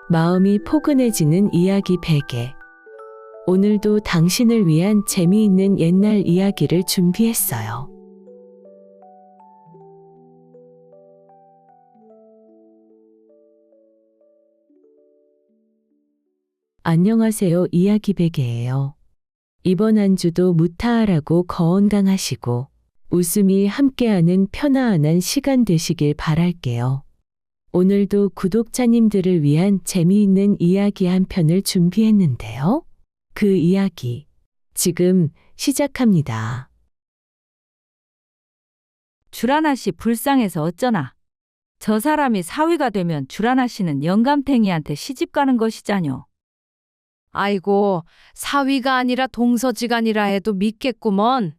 마음이 포근해지는 이야기 베개. 오늘도 당신을 위한 재미있는 옛날 이야기를 준비했어요. 안녕하세요. 이야기 베개예요. 이번 한 주도 무탈하고 건강하시고 웃음이 함께하는 편안한 시간 되시길 바랄게요. 오늘도 구독자님들을 위한 재미있는 이야기 한 편을 준비했는데요. 그 이야기 지금 시작합니다. 주라나 씨 불쌍해서 어쩌나. 저 사람이 사위가 되면 주라나 씨는 영감탱이한테 시집 가는 것이자뇨. 아이고, 사위가 아니라 동서지간이라 해도 믿겠구먼.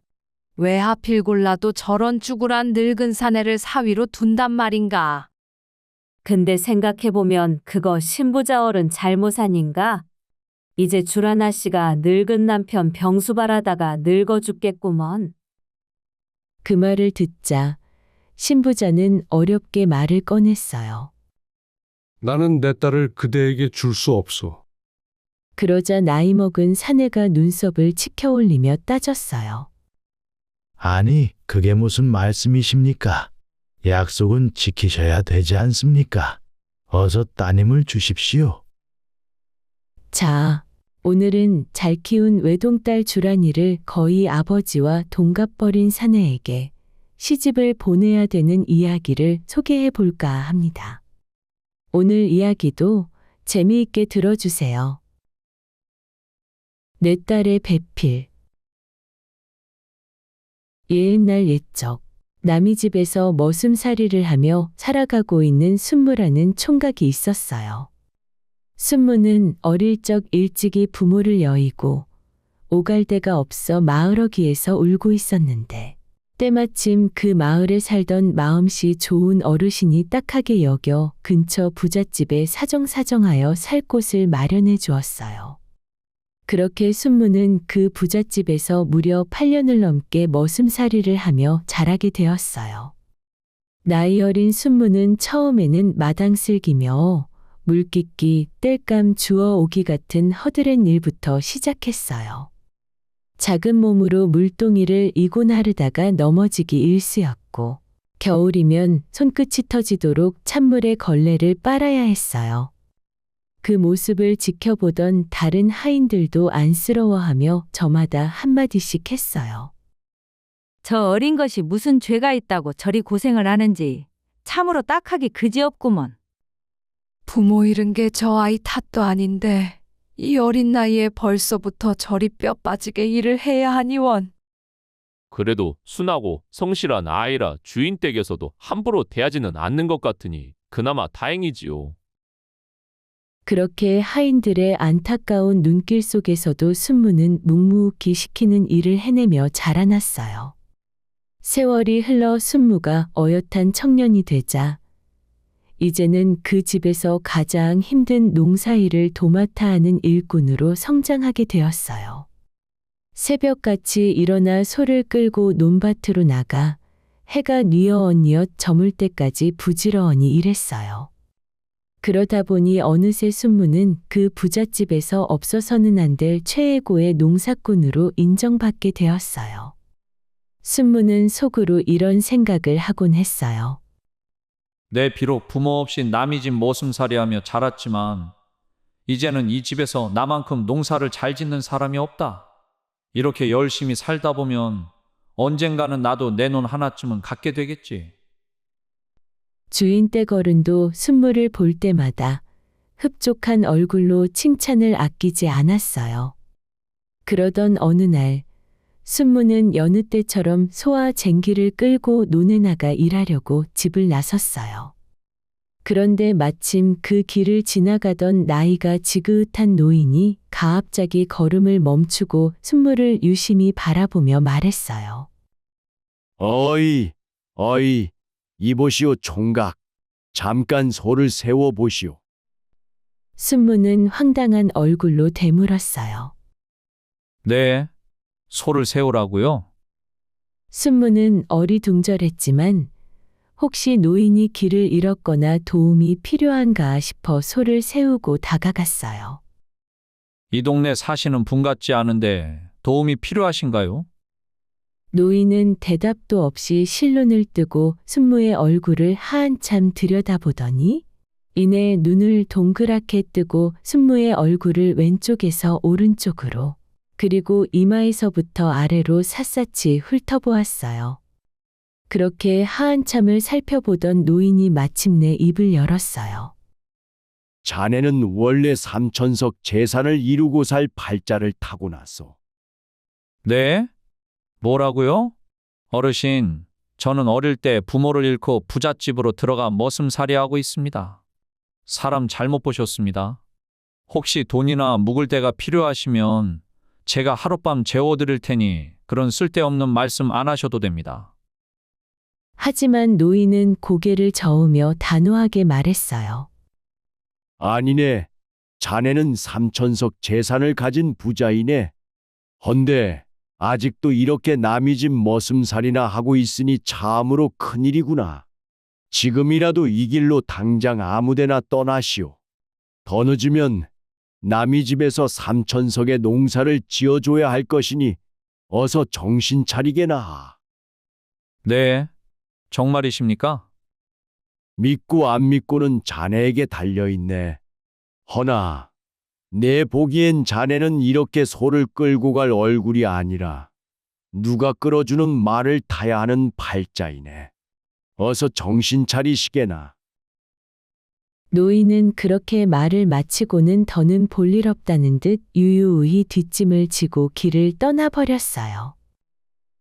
왜 하필 골라도 저런 쭈그란 늙은 사내를 사위로 둔단 말인가. 근데 생각해보면 그거 신부자 어른 잘못 아닌가? 이제 주라나 씨가 늙은 남편 병수발하다가 늙어 죽겠구먼. 그 말을 듣자 신부자는 어렵게 말을 꺼냈어요. 나는 내 딸을 그대에게 줄 수 없소. 그러자 나이 먹은 사내가 눈썹을 치켜올리며 따졌어요. 아니, 그게 무슨 말씀이십니까? 약속은 지키셔야 되지 않습니까? 어서 따님을 주십시오. 자, 오늘은 잘 키운 외동딸 주란이를 거의 아버지와 동갑버린 사내에게 시집을 보내야 되는 이야기를 소개해 볼까 합니다. 오늘 이야기도 재미있게 들어주세요. 내 딸의 배필. 옛날 옛적 남이 집에서 머슴살이를 하며 살아가고 있는 순무라는 총각이 있었어요. 순무는 어릴 적 일찍이 부모를 여의고 오갈 데가 없어 마을어귀에서 울고 있었는데 때마침 그 마을에 살던 마음씨 좋은 어르신이 딱하게 여겨 근처 부잣집에 사정사정하여 살 곳을 마련해 주었어요. 그렇게 순무는 그 부잣집에서 무려 8년을 넘게 머슴살이를 하며 자라게 되었어요. 나이 어린 순무는 처음에는 마당 쓸기며 물깃기, 땔감 주워오기 같은 허드렛 일부터 시작했어요. 작은 몸으로 물동이를 이고 나르다가 넘어지기 일쑤였고 겨울이면 손끝이 터지도록 찬물에 걸레를 빨아야 했어요. 그 모습을 지켜보던 다른 하인들도 안쓰러워하며 저마다 한마디씩 했어요. 저 어린 것이 무슨 죄가 있다고 저리 고생을 하는지 참으로 딱하기 그지없구먼. 부모 잃은 게 저 아이 탓도 아닌데 이 어린 나이에 벌써부터 저리 뼈 빠지게 일을 해야 하니 원. 그래도 순하고 성실한 아이라 주인 댁에서도 함부로 대하지는 않는 것 같으니 그나마 다행이지요. 그렇게 하인들의 안타까운 눈길 속에서도 순무는 묵묵히 시키는 일을 해내며 자라났어요. 세월이 흘러 순무가 어엿한 청년이 되자 이제는 그 집에서 가장 힘든 농사일을 도맡아 하는 일꾼으로 성장하게 되었어요. 새벽같이 일어나 소를 끌고 논밭으로 나가 해가 뉘어언니엇 저물 때까지 부지런히 일했어요. 그러다 보니 어느새 순무는 그 부잣집에서 없어서는 안 될 최애고의 농사꾼으로 인정받게 되었어요. 순무는 속으로 이런 생각을 하곤 했어요. 내 비록 부모 없이 남의 집 머슴살이하며 자랐지만 이제는 이 집에서 나만큼 농사를 잘 짓는 사람이 없다. 이렇게 열심히 살다 보면 언젠가는 나도 내 논 하나쯤은 갖게 되겠지. 주인 댁어른도 순무를 볼 때마다 흡족한 얼굴로 칭찬을 아끼지 않았어요. 그러던 어느 날 순무는 여느 때처럼 소와 쟁기를 끌고 논에 나가 일하려고 집을 나섰어요. 그런데 마침 그 길을 지나가던 나이가 지긋한 노인이 가압자기 걸음을 멈추고 순무를 유심히 바라보며 말했어요. 어이, 이보시오 총각. 잠깐 소를 세워보시오. 순무는 황당한 얼굴로 되물었어요. 네, 소를 세우라고요? 순무는 어리둥절했지만 혹시 노인이 길을 잃었거나 도움이 필요한가 싶어 소를 세우고 다가갔어요. 이 동네 사시는 분 같지 않은데 도움이 필요하신가요? 노인은 대답도 없이 실눈을 뜨고 순무의 얼굴을 한참 들여다보더니 이내 눈을 동그랗게 뜨고 순무의 얼굴을 왼쪽에서 오른쪽으로 그리고 이마에서부터 아래로 샅샅이 훑어보았어요. 그렇게 한참을 살펴보던 노인이 마침내 입을 열었어요. 자네는 원래 삼천석 재산을 이루고 살 팔자를 타고났소. 네? 뭐라고요? 어르신, 저는 어릴 때 부모를 잃고 부잣집으로 들어가 머슴살이하고 있습니다. 사람 잘못 보셨습니다. 혹시 돈이나 묵을 데가 필요하시면 제가 하룻밤 재워드릴 테니 그런 쓸데없는 말씀 안 하셔도 됩니다. 하지만 노인은 고개를 저으며 단호하게 말했어요. 아니네. 자네는 삼천석 재산을 가진 부자이네. 헌데 아직도 이렇게 남의 집 머슴살이나 하고 있으니 참으로 큰일이구나. 지금이라도 이 길로 당장 아무데나 떠나시오. 더 늦으면 남의 집에서 삼천석의 농사를 지어줘야 할 것이니 어서 정신 차리게나. 네, 정말이십니까? 믿고 안 믿고는 자네에게 달려있네. 허나 내 보기엔 자네는 이렇게 소를 끌고 갈 얼굴이 아니라 누가 끌어주는 말을 타야 하는 팔자이네. 어서 정신 차리시게나. 노인은 그렇게 말을 마치고는 더는 볼일 없다는 듯 유유히 뒷짐을 지고 길을 떠나버렸어요.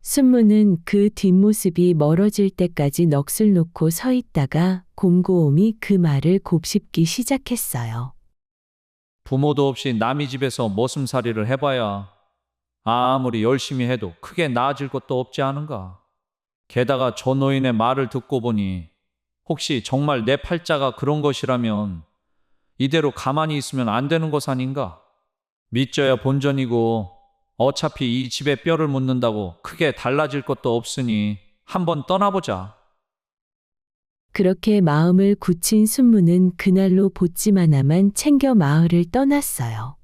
순무는 그 뒷모습이 멀어질 때까지 넋을 놓고 서 있다가 곰곰이 그 말을 곱씹기 시작했어요. 부모도 없이 남의 집에서 머슴살이를 해봐야 아무리 열심히 해도 크게 나아질 것도 없지 않은가. 게다가 저 노인의 말을 듣고 보니 혹시 정말 내 팔자가 그런 것이라면 이대로 가만히 있으면 안 되는 것 아닌가? 믿져야 본전이고 어차피 이 집에 뼈를 묻는다고 크게 달라질 것도 없으니 한번 떠나보자. 그렇게 마음을 굳힌 순무는 그날로 보찜 하나만 챙겨 마을을 떠났어요.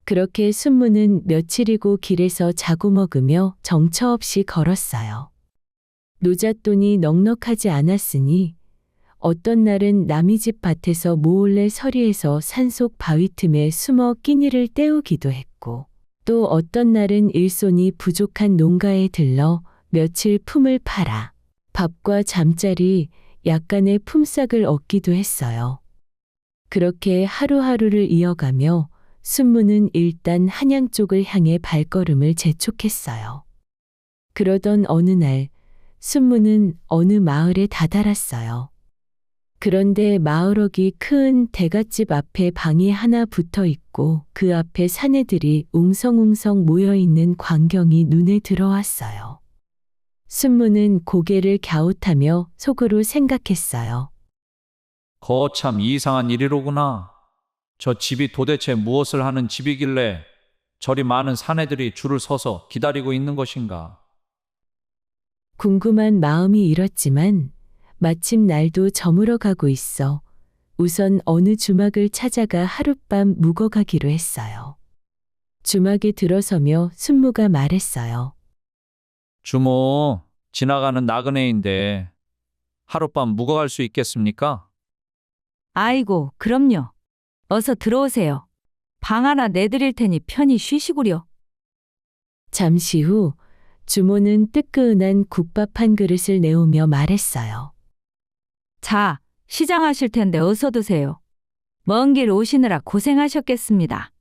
그렇게 순무는 며칠이고 길에서 자고 먹으며 정처 없이 걸었어요. 노잣돈이 넉넉하지 않았으니 어떤 날은 남의 집 밭에서 몰래 서리해서 산속 바위 틈에 숨어 끼니를 때우기도 했고 또 어떤 날은 일손이 부족한 농가에 들러 며칠 품을 팔아 밥과 잠자리 약간의 품삯을 얻기도 했어요. 그렇게 하루하루를 이어가며 순무는 일단 한양 쪽을 향해 발걸음을 재촉했어요. 그러던 어느 날 순무는 어느 마을에 다다랐어요. 그런데 마을옥이 큰 대갓집 앞에 방이 하나 붙어 있고 그 앞에 사내들이 웅성웅성 모여 있는 광경이 눈에 들어왔어요. 순무는 고개를 갸웃하며 속으로 생각했어요. 거참 이상한 일이로구나. 저 집이 도대체 무엇을 하는 집이길래 저리 많은 사내들이 줄을 서서 기다리고 있는 것인가? 궁금한 마음이 일었지만 마침 날도 저물어 가고 있어 우선 어느 주막을 찾아가 하룻밤 묵어가기로 했어요. 주막에 들어서며 순무가 말했어요. 주모, 지나가는 나그네인데 하룻밤 묵어갈 수 있겠습니까? 아이고, 그럼요. 어서 들어오세요. 방 하나 내드릴 테니 편히 쉬시구려. 잠시 후 주모는 뜨끈한 국밥 한 그릇을 내오며 말했어요. 자, 시장하실 텐데 어서 드세요. 먼 길 오시느라 고생하셨겠습니다.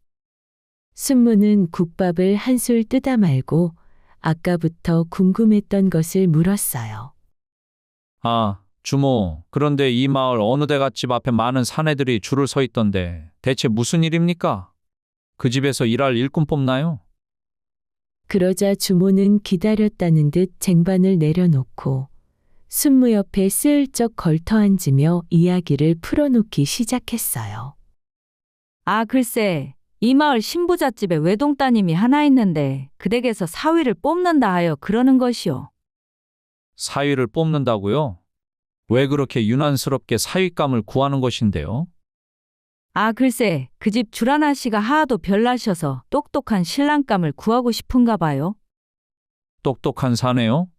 순무는 국밥을 한술 뜯어 말고 아까부터 궁금했던 것을 물었어요. 아, 주모, 그런데 이 마을 어느 대갓집 앞에 많은 사내들이 줄을 서 있던데 대체 무슨 일입니까? 그 집에서 일할 일꾼 뽑나요? 그러자 주모는 기다렸다는 듯 쟁반을 내려놓고 순무 옆에 슬쩍 걸터 앉으며 이야기를 풀어놓기 시작했어요. 아, 글쎄, 이 마을 신부잣집에 외동따님이 하나 있는데 그 댁에서 사위를 뽑는다 하여 그러는 것이요. 사위를 뽑는다고요? 왜 그렇게 유난스럽게 사윗감을 구하는 것인데요? 아, 글쎄, 그 집 주라나 씨가 하도 별나셔서 똑똑한 신랑감을 구하고 싶은가 봐요. 똑똑한 사내요?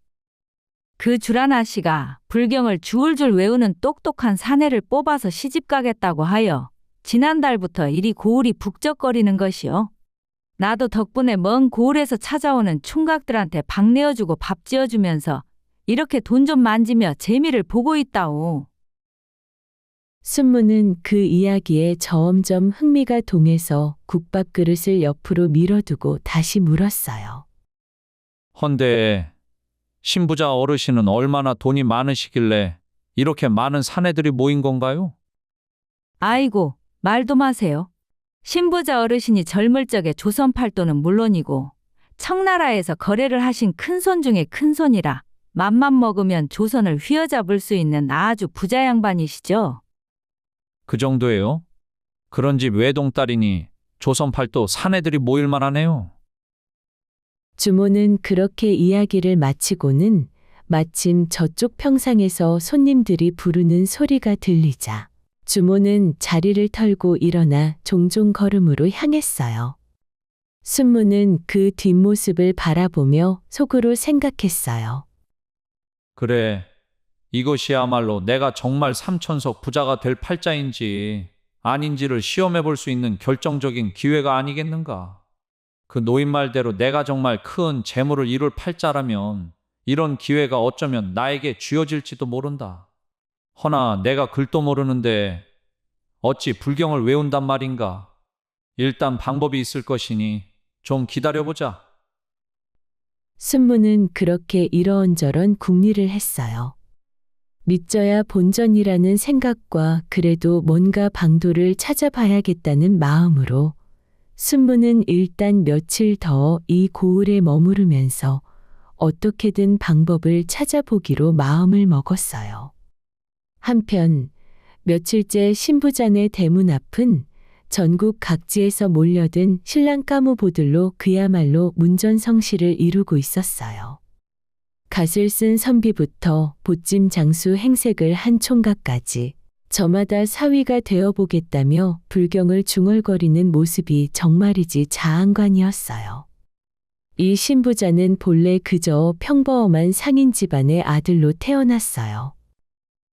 그 주라나 씨가 불경을 줄줄 외우는 똑똑한 사내를 뽑아서 시집 가겠다고 하여 지난달부터 이리 고울이 북적거리는 것이요. 나도 덕분에 먼 고을에서 찾아오는 총각들한테 박 내어주고 밥 지어주면서 이렇게 돈 좀 만지며 재미를 보고 있다오. 순무는 그 이야기에 점점 흥미가 동해서 국밥 그릇을 옆으로 밀어두고 다시 물었어요. 헌데 신부자 어르신은 얼마나 돈이 많으시길래 이렇게 많은 사내들이 모인 건가요? 아이고, 말도 마세요. 신부자 어르신이 젊을 적에 조선 팔도는 물론이고 청나라에서 거래를 하신 큰손 중에 큰손이라 맘만 먹으면 조선을 휘어잡을 수 있는 아주 부자 양반이시죠. 그 정도예요? 그런 집 외동딸이니 조선 팔도 사내들이 모일 만하네요. 주모는 그렇게 이야기를 마치고는 마침 저쪽 평상에서 손님들이 부르는 소리가 들리자 주모는 자리를 털고 일어나 종종 걸음으로 향했어요. 순무는 그 뒷모습을 바라보며 속으로 생각했어요. 그래, 이것이야말로 내가 정말 삼천석 부자가 될 팔자인지 아닌지를 시험해 볼 수 있는 결정적인 기회가 아니겠는가. 그 노인 말대로 내가 정말 큰 재물을 이룰 팔자라면 이런 기회가 어쩌면 나에게 쥐어질지도 모른다. 허나 내가 글도 모르는데 어찌 불경을 외운단 말인가. 일단 방법이 있을 것이니 좀 기다려보자. 순무는 그렇게 이러언저런 궁리를 했어요. 믿져야 본전이라는 생각과 그래도 뭔가 방도를 찾아봐야겠다는 마음으로 순무는 일단 며칠 더 이 고을에 머무르면서 어떻게든 방법을 찾아보기로 마음을 먹었어요. 한편 며칠째 신부잔의 대문 앞은 전국 각지에서 몰려든 신랑 까무보들로 그야말로 문전성시를 이루고 있었어요. 갓을 쓴 선비부터 보찜 장수 행색을 한 총각까지 저마다 사위가 되어보겠다며 불경을 중얼거리는 모습이 정말이지 자안관이었어요. 이 신부자는 본래 그저 평범한 상인 집안의 아들로 태어났어요.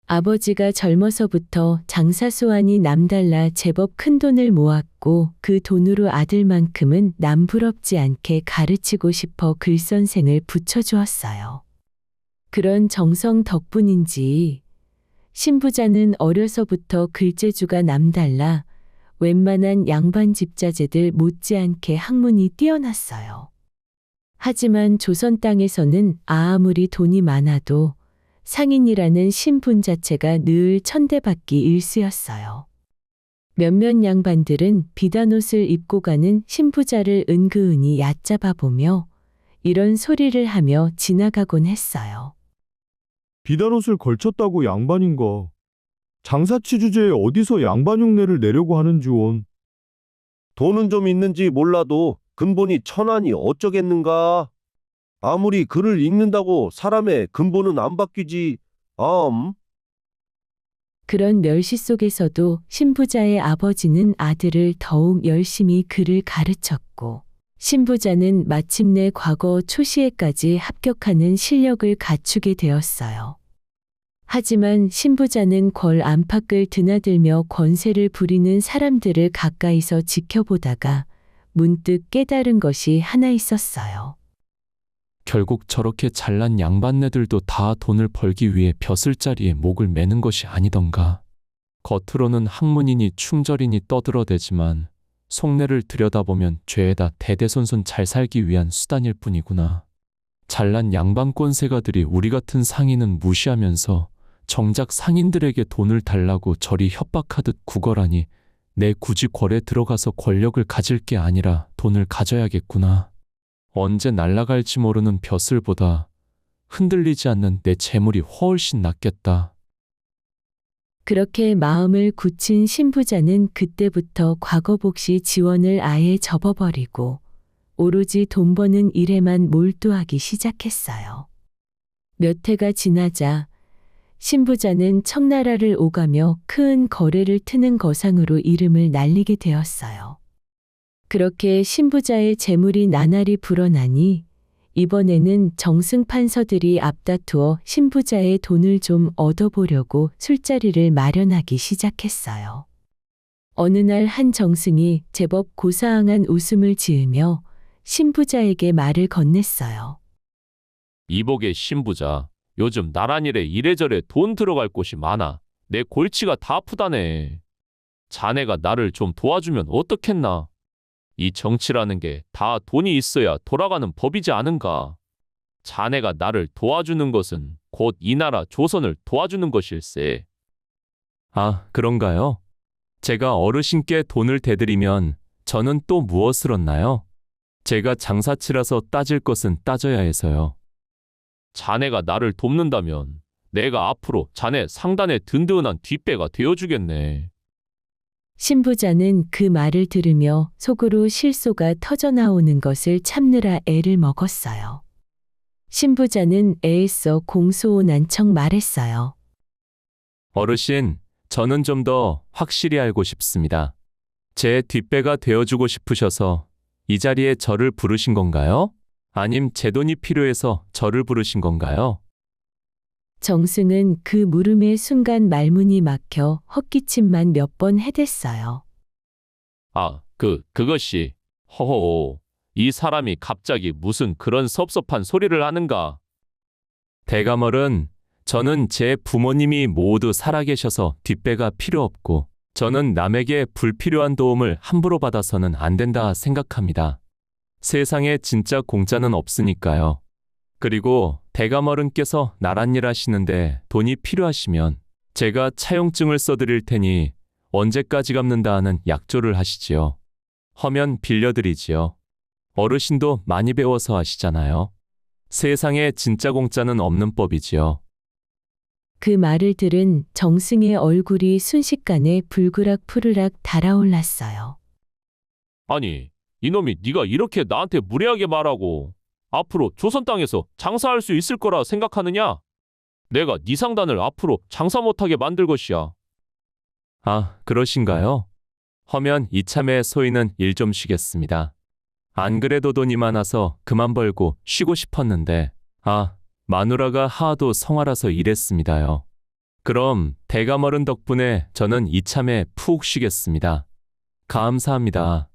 아버지가 젊어서부터 장사소환이 남달라 제법 큰 돈을 모았고 그 돈으로 아들만큼은 남부럽지 않게 가르치고 싶어 글선생을 붙여주었어요. 그런 정성 덕분인지 신부자는 어려서부터 글재주가 남달라 웬만한 양반 집자제들 못지않게 학문이 뛰어났어요. 하지만 조선 땅에서는 아무리 돈이 많아도 상인이라는 신분 자체가 늘 천대받기 일쑤였어요. 몇몇 양반들은 비단옷을 입고 가는 신부자를 은근히 얕잡아 보며 이런 소리를 하며 지나가곤 했어요. 비단옷을 걸쳤다고 양반인가? 장사치 주제에 어디서 양반 흉내를 내려고 하는지 원. 돈은 좀 있는지 몰라도 근본이 천하니 어쩌겠는가? 아무리 글을 읽는다고 사람의 근본은 안 바뀌지. 그런 멸시 속에서도 신부자의 아버지는 아들을 더욱 열심히 글을 가르쳤고 신부자는 마침내 과거 초시에까지 합격하는 실력을 갖추게 되었어요. 하지만 신부자는 궐 안팎을 드나들며 권세를 부리는 사람들을 가까이서 지켜보다가 문득 깨달은 것이 하나 있었어요. 결국 저렇게 잘난 양반네들도 다 돈을 벌기 위해 벼슬자리에 목을 매는 것이 아니던가. 겉으로는 학문이니 충절이니 떠들어대지만 속내를 들여다보면 죄에다 대대손손 잘 살기 위한 수단일 뿐이구나. 잘난 양반 꼰세가들이 우리 같은 상인은 무시하면서 정작 상인들에게 돈을 달라고 저리 협박하듯 구걸하니 내 굳이 궐에 들어가서 권력을 가질 게 아니라 돈을 가져야겠구나. 언제 날아갈지 모르는 벼슬보다 흔들리지 않는 내 재물이 훨씬 낫겠다. 그렇게 마음을 굳힌 신부자는 그때부터 과거복시 지원을 아예 접어버리고 오로지 돈 버는 일에만 몰두하기 시작했어요. 몇 해가 지나자 신부자는 청나라를 오가며 큰 거래를 트는 거상으로 이름을 날리게 되었어요. 그렇게 신부자의 재물이 나날이 불어나니 이번에는 정승판서들이 앞다투어 신부자의 돈을 좀 얻어보려고 술자리를 마련하기 시작했어요. 어느 날 한 정승이 제법 고사항한 웃음을 지으며 신부자에게 말을 건넸어요. 이복의 신부자, 요즘 나란일에 이래저래 돈 들어갈 곳이 많아. 내 골치가 다 아프다네. 자네가 나를 좀 도와주면 어떻겠나? 이 정치라는 게 다 돈이 있어야 돌아가는 법이지 않은가? 자네가 나를 도와주는 것은 곧 이 나라 조선을 도와주는 것일세. 아, 그런가요? 제가 어르신께 돈을 대드리면 저는 또 무엇을 얻나요? 제가 장사치라서 따질 것은 따져야 해서요. 자네가 나를 돕는다면 내가 앞으로 자네 상단의 든든한 뒷배가 되어주겠네. 신부자는 그 말을 들으며 속으로 실소가 터져나오는 것을 참느라 애를 먹었어요. 신부자는 애에서 공소난척 말했어요. 어르신, 저는 좀 더 확실히 알고 싶습니다. 제 뒷배가 되어주고 싶으셔서 이 자리에 저를 부르신 건가요? 아님 제 돈이 필요해서 저를 부르신 건가요? 정승은 그 물음의 순간 말문이 막혀 헛기침만 몇 번 해댔어요. 아, 그것이, 허허, 이 사람이 갑자기 무슨 그런 섭섭한 소리를 하는가? 대감얼은, 저는 제 부모님이 모두 살아계셔서 뒷배가 필요 없고, 저는 남에게 불필요한 도움을 함부로 받아서는 안 된다 생각합니다. 세상에 진짜 공짜는 없으니까요. 그리고 대감어른께서 나랏일 하시는데 돈이 필요하시면 제가 차용증을 써드릴 테니 언제까지 갚는다 하는 약조를 하시지요. 허면 빌려드리지요. 어르신도 많이 배워서 하시잖아요. 세상에 진짜 공짜는 없는 법이지요. 그 말을 들은 정승의 얼굴이 순식간에 불그락 푸르락 달아올랐어요. 아니, 이놈이 네가 이렇게 나한테 무례하게 말하고 앞으로 조선 땅에서 장사할 수 있을 거라 생각하느냐? 내가 네 상단을 앞으로 장사 못하게 만들 것이야. 아, 그러신가요? 허면 이참에 소인은 일 좀 쉬겠습니다. 안 그래도 돈이 많아서 그만 벌고 쉬고 싶었는데, 마누라가 하도 성화라서 이랬습니다요. 그럼 대감어른 덕분에 저는 이참에 푹 쉬겠습니다. 감사합니다.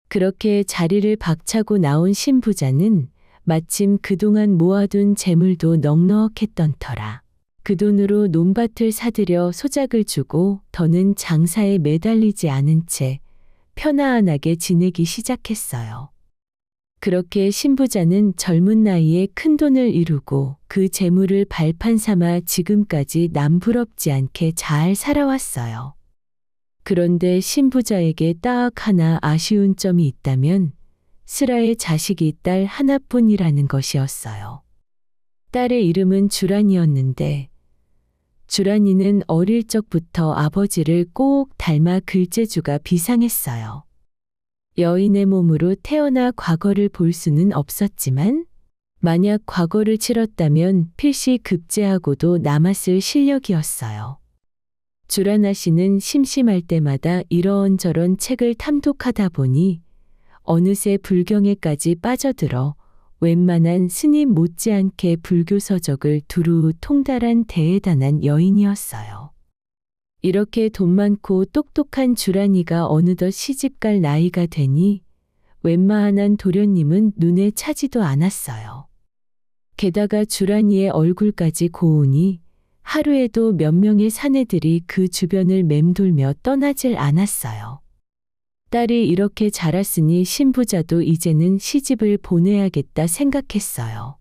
그렇게 자리를 박차고 나온 신부자는 마침 그동안 모아둔 재물도 넉넉했던 터라 그 돈으로 논밭을 사들여 소작을 주고 더는 장사에 매달리지 않은 채 편안하게 지내기 시작했어요. 그렇게 신부자는 젊은 나이에 큰 돈을 이루고 그 재물을 발판 삼아 지금까지 남부럽지 않게 잘 살아왔어요. 그런데 신부자에게 딱 하나 아쉬운 점이 있다면 슬아의 자식이 딸 하나뿐이라는 것이었어요. 딸의 이름은 주란이었는데 주란이는 어릴 적부터 아버지를 꼭 닮아 글재주가 비상했어요. 여인의 몸으로 태어나 과거를 볼 수는 없었지만 만약 과거를 치렀다면 필시 급제하고도 남았을 실력이었어요. 주라나 씨는 심심할 때마다 이런저런 책을 탐독하다 보니 어느새 불경에까지 빠져들어 웬만한 스님 못지않게 불교 서적을 두루 통달한 대단한 여인이었어요. 이렇게 돈 많고 똑똑한 주란이가 어느덧 시집갈 나이가 되니 웬만한 도련님은 눈에 차지도 않았어요. 게다가 주란이의 얼굴까지 고우니 하루에도 몇 명의 사내들이 그 주변을 맴돌며 떠나질 않았어요. 딸이 이렇게 자랐으니 신부자도 이제는 시집을 보내야겠다 생각했어요.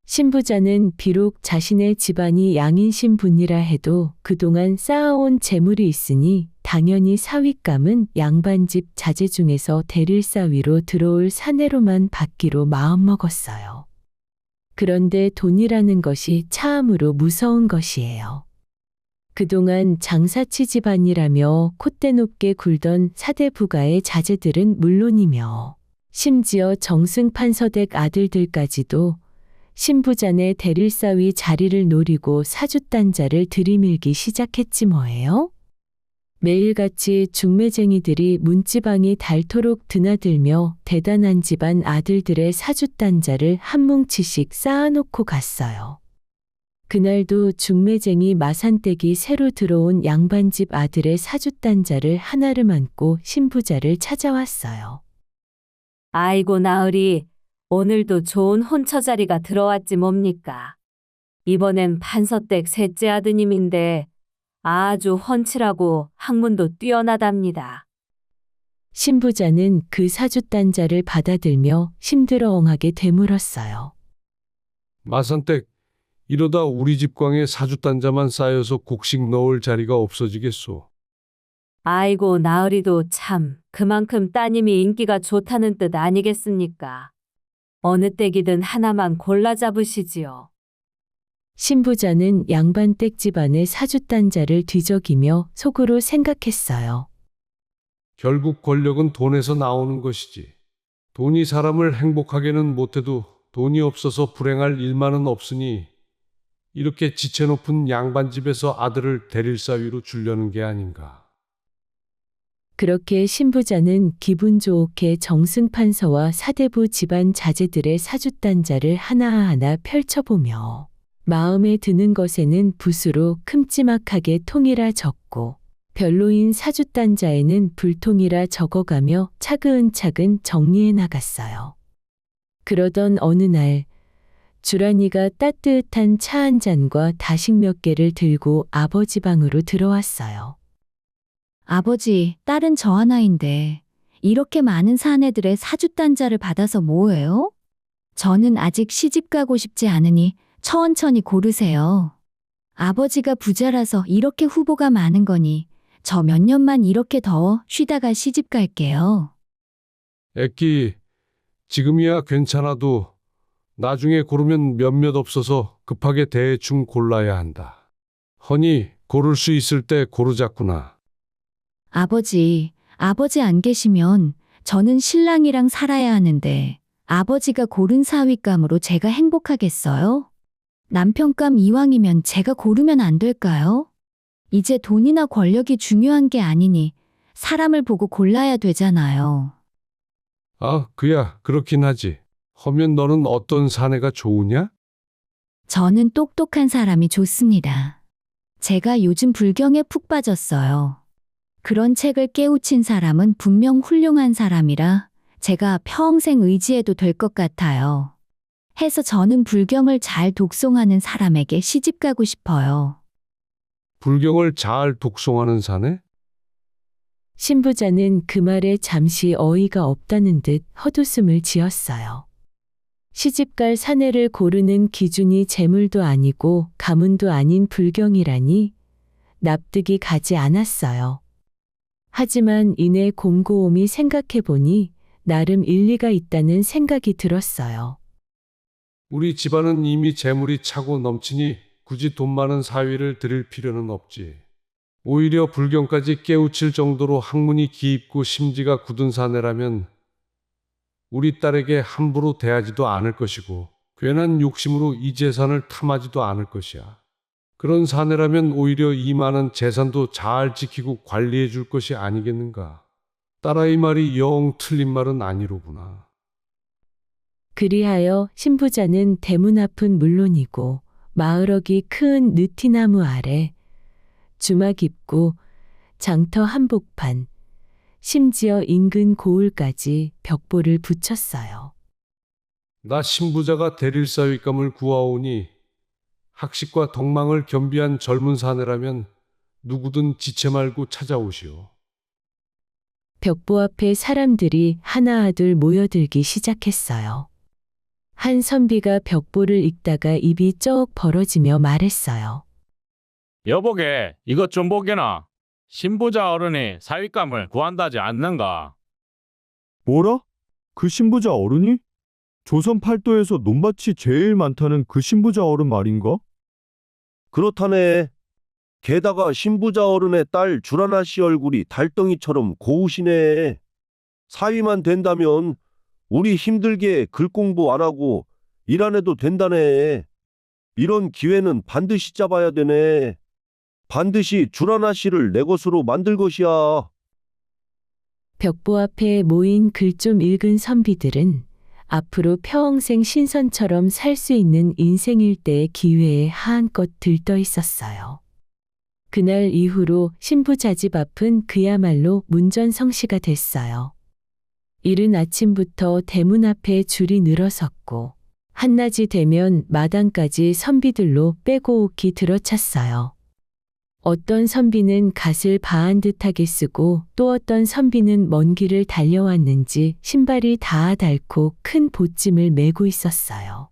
신부자는 비록 자신의 집안이 양인신 분이라 해도 그동안 쌓아온 재물이 있으니 당연히 사윗감은 양반집 자제 중에서 대릴사위로 들어올 사내로만 받기로 마음먹었어요. 그런데 돈이라는 것이 참으로 무서운 것이에요. 그동안 장사치 집안이라며 콧대 높게 굴던 사대 부가의 자제들은 물론이며 심지어 정승판서댁 아들들까지도 신부잔의 대릴사위 자리를 노리고 사주단자를 들이밀기 시작했지 뭐예요? 매일같이 중매쟁이들이 문지방이 닳도록 드나들며 대단한 집안 아들들의 사주단자를 한 뭉치씩 쌓아놓고 갔어요. 그날도 중매쟁이 마산댁이 새로 들어온 양반집 아들의 사주단자를 하나를 안고 신부자를 찾아왔어요. 아이고 나으리, 오늘도 좋은 혼처 자리가 들어왔지 뭡니까? 이번엔 판서댁 셋째 아드님인데 아주 훤칠하고 학문도 뛰어나답니다. 신부자는 그 사주단자를 받아들며 힘들어 엉하게 되물었어요. 마산댁, 이러다 우리 집 광에 사주단자만 쌓여서 곡식 넣을 자리가 없어지겠소. 아이고 나으리도 참 그만큼 따님이 인기가 좋다는 뜻 아니겠습니까? 어느 댁이든 하나만 골라 잡으시지요. 신부자는 양반댁 집안의 사주단자를 뒤적이며 속으로 생각했어요. 결국 권력은 돈에서 나오는 것이지. 돈이 사람을 행복하게는 못해도 돈이 없어서 불행할 일만은 없으니 이렇게 지체 높은 양반집에서 아들을 대릴사위로 주려는 게 아닌가. 그렇게 신부자는 기분 좋게 정승판서와 사대부 집안 자제들의 사주단자를 하나하나 펼쳐보며 마음에 드는 것에는 붓으로 큼지막하게 통이라 적고 별로인 사주단자에는 불통이라 적어가며 차근차근 정리해 나갔어요. 그러던 어느 날 주란이가 따뜻한 차 한 잔과 다식 몇 개를 들고 아버지 방으로 들어왔어요. 아버지, 딸은 저 하나인데 이렇게 많은 사내들의 사주단자를 받아서 뭐해요? 저는 아직 시집 가고 싶지 않으니 천천히 고르세요. 아버지가 부자라서 이렇게 후보가 많은 거니 저 몇 년만 이렇게 더 쉬다가 시집 갈게요. 애끼, 지금이야 괜찮아도 나중에 고르면 몇몇 없어서 급하게 대충 골라야 한다. 허니 고를 수 있을 때 고르자꾸나. 아버지 안 계시면 저는 신랑이랑 살아야 하는데 아버지가 고른 사위감으로 제가 행복하겠어요? 남편감 이왕이면 제가 고르면 안 될까요? 이제 돈이나 권력이 중요한 게 아니니 사람을 보고 골라야 되잖아요. 아, 그야 그렇긴 하지. 허면 너는 어떤 사내가 좋으냐? 저는 똑똑한 사람이 좋습니다. 제가 요즘 불경에 푹 빠졌어요. 그런 책을 깨우친 사람은 분명 훌륭한 사람이라 제가 평생 의지해도 될 것 같아요. 해서 저는 불경을 잘 독송하는 사람에게 시집 가고 싶어요. 불경을 잘 독송하는 사내? 신부자는 그 말에 잠시 어이가 없다는 듯 헛웃음을 지었어요. 시집갈 사내를 고르는 기준이 재물도 아니고 가문도 아닌 불경이라니 납득이 가지 않았어요. 하지만 이내 곰곰이 생각해보니 나름 일리가 있다는 생각이 들었어요. 우리 집안은 이미 재물이 차고 넘치니 굳이 돈 많은 사위를 드릴 필요는 없지. 오히려 불경까지 깨우칠 정도로 학문이 깊고 심지가 굳은 사내라면 우리 딸에게 함부로 대하지도 않을 것이고 괜한 욕심으로 이 재산을 탐하지도 않을 것이야. 그런 사내라면 오히려 이 많은 재산도 잘 지키고 관리해 줄 것이 아니겠는가. 딸아이 말이 영 틀린 말은 아니로구나. 그리하여 신부자는 대문 앞은 물론이고 마을어기 큰 느티나무 아래 주막 입고 장터 한복판 심지어 인근 고을까지 벽보를 붙였어요. 나 신부자가 대릴사위감을 구하오니 학식과 덕망을 겸비한 젊은 사내라면 누구든 지체 말고 찾아오시오. 벽보 앞에 사람들이 하나둘 모여들기 시작했어요. 한 선비가 벽보를 읽다가 입이 쩍 벌어지며 말했어요. 여보게, 이것 좀 보게나. 신부자 어른이 사위감을 구한다지 않는가? 뭐라? 그 신부자 어른이? 조선 팔도에서 논밭이 제일 많다는 그 신부자 어른 말인가? 그렇다네. 게다가 신부자 어른의 딸 주라나 씨 얼굴이 달덩이처럼 고우시네. 사위만 된다면 우리 힘들게 글 공부 안 하고 일 안 해도 된다네. 이런 기회는 반드시 잡아야 되네. 반드시 주라나 씨를 내 것으로 만들 것이야. 벽보 앞에 모인 글 좀 읽은 선비들은 앞으로 평생 신선처럼 살 수 있는 인생 일대의 기회에 한껏 들떠 있었어요. 그날 이후로 신부자집 앞은 그야말로 문전성시가 됐어요. 이른 아침부터 대문 앞에 줄이 늘어섰고 한낮이 되면 마당까지 선비들로 빼고 오기 들어찼어요. 어떤 선비는 갓을 바한 듯하게 쓰고 또 어떤 선비는 먼 길을 달려왔는지 신발이 다 닳고 큰 보찜을 메고 있었어요.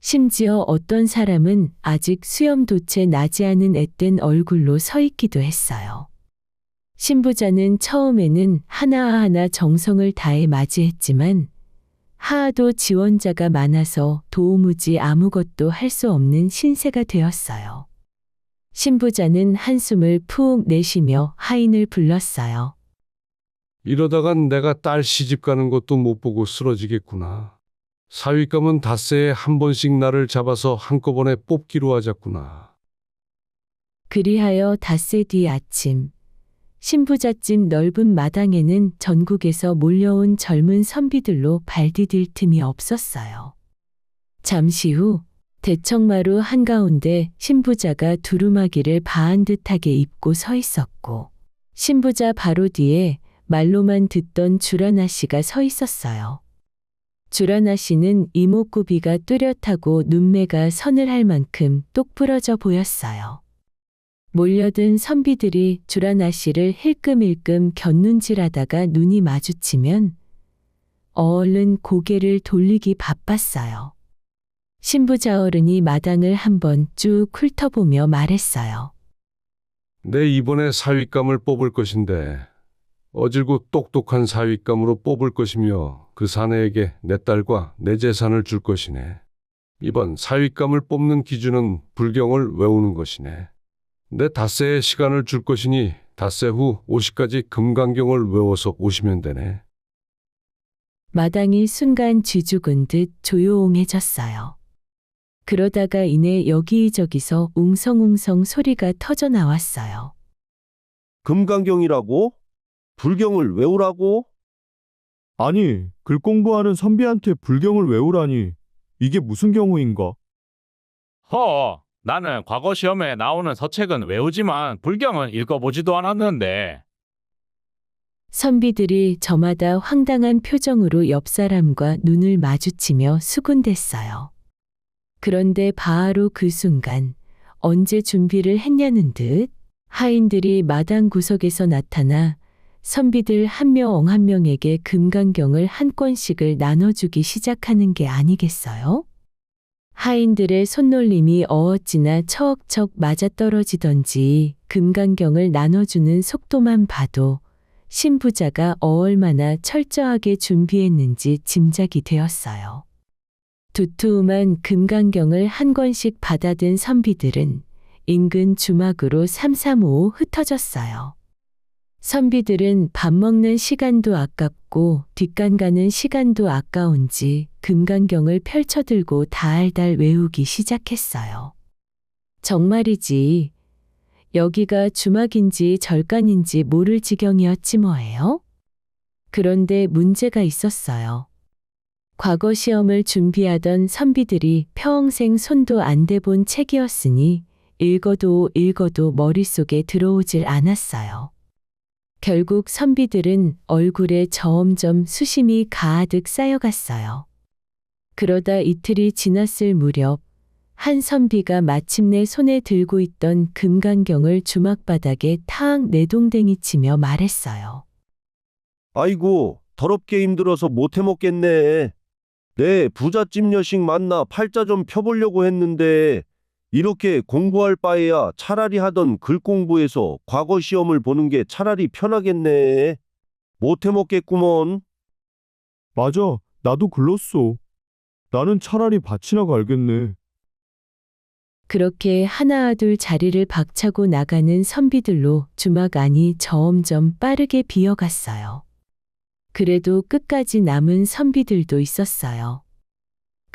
심지어 어떤 사람은 아직 수염도채 나지 않은 앳된 얼굴로 서 있기도 했어요. 신부자는 처음에는 하나하나 정성을 다해 맞이했지만 하도 지원자가 많아서 도무지 아무것도 할 수 없는 신세가 되었어요. 신부자는 한숨을 푹 내쉬며 하인을 불렀어요. 이러다간 내가 딸 시집 가는 것도 못 보고 쓰러지겠구나. 사윗감은 닷새에 한 번씩 나를 잡아서 한꺼번에 뽑기로 하자꾸나. 그리하여 닷새 뒤 아침, 신부자집 넓은 마당에는 전국에서 몰려온 젊은 선비들로 발 디딜 틈이 없었어요. 잠시 후 대청마루 한가운데 신부자가 두루마기를 바한 듯하게 입고 서 있었고 신부자 바로 뒤에 말로만 듣던 주라나 씨가 서 있었어요. 주라나 씨는 이목구비가 뚜렷하고 눈매가 서늘할 만큼 똑부러져 보였어요. 몰려든 선비들이 주라나 씨를 힐끔힐끔 곁눈질하다가 눈이 마주치면 얼른 고개를 돌리기 바빴어요. 신부자 어른이 마당을 한번 쭉 훑어보며 말했어요. 내 이번에 사윗감을 뽑을 것인데 어질고 똑똑한 사윗감으로 뽑을 것이며 그 사내에게 내 딸과 내 재산을 줄 것이네. 이번 사윗감을 뽑는 기준은 불경을 외우는 것이네. 내 닷새의 시간을 줄 것이니 닷새 후 50가지 금강경을 외워서 오시면 되네. 마당이 순간 쥐죽은 듯 조용해졌어요. 그러다가 이내 여기저기서 웅성웅성 소리가 터져 나왔어요. 금강경이라고? 불경을 외우라고? 아니, 글 공부하는 선비한테 불경을 외우라니. 이게 무슨 경우인가? 나는 과거 시험에 나오는 서책은 외우지만 불경은 읽어보지도 않았는데. 선비들이 저마다 황당한 표정으로 옆 사람과 눈을 마주치며 수군댔어요. 그런데 바로 그 순간 언제 준비를 했냐는 듯 하인들이 마당 구석에서 나타나 선비들 한 명 한 명에게 금강경을 한 권씩을 나눠주기 시작하는 게 아니겠어요? 하인들의 손놀림이 어찌나 척척 맞아떨어지던지 금강경을 나눠주는 속도만 봐도 신부자가 얼마나 철저하게 준비했는지 짐작이 되었어요. 두툼한 금강경을 한 권씩 받아든 선비들은 인근 주막으로 삼삼오오 흩어졌어요. 선비들은 밥 먹는 시간도 아깝고 뒷간 가는 시간도 아까운지 금강경을 펼쳐들고 달달 외우기 시작했어요. 정말이지 여기가 주막인지 절간인지 모를 지경이었지 뭐예요? 그런데 문제가 있었어요. 과거 시험을 준비하던 선비들이 평생 손도 안 대본 책이었으니 읽어도 머릿속에 들어오질 않았어요. 결국 선비들은 얼굴에 점점 수심이 가득 쌓여갔어요. 그러다 이틀이 지났을 무렵 한 선비가 마침내 손에 들고 있던 금강경을 주막바닥에 탁 내동댕이 치며 말했어요. 아이고, 더럽게 힘들어서 못 해먹겠네. 내 부잣집 여식 만나 팔자 좀 펴보려고 했는데 이렇게 공부할 바에야 차라리 하던 글 공부해서 과거 시험을 보는 게 차라리 편하겠네. 못 해먹겠구먼. 맞아, 나도 글렀어. 나는 차라리 밭이나 갈겠네. 그렇게 하나 둘 자리를 박차고 나가는 선비들로 주막 안이 점점 빠르게 비어갔어요. 그래도 끝까지 남은 선비들도 있었어요.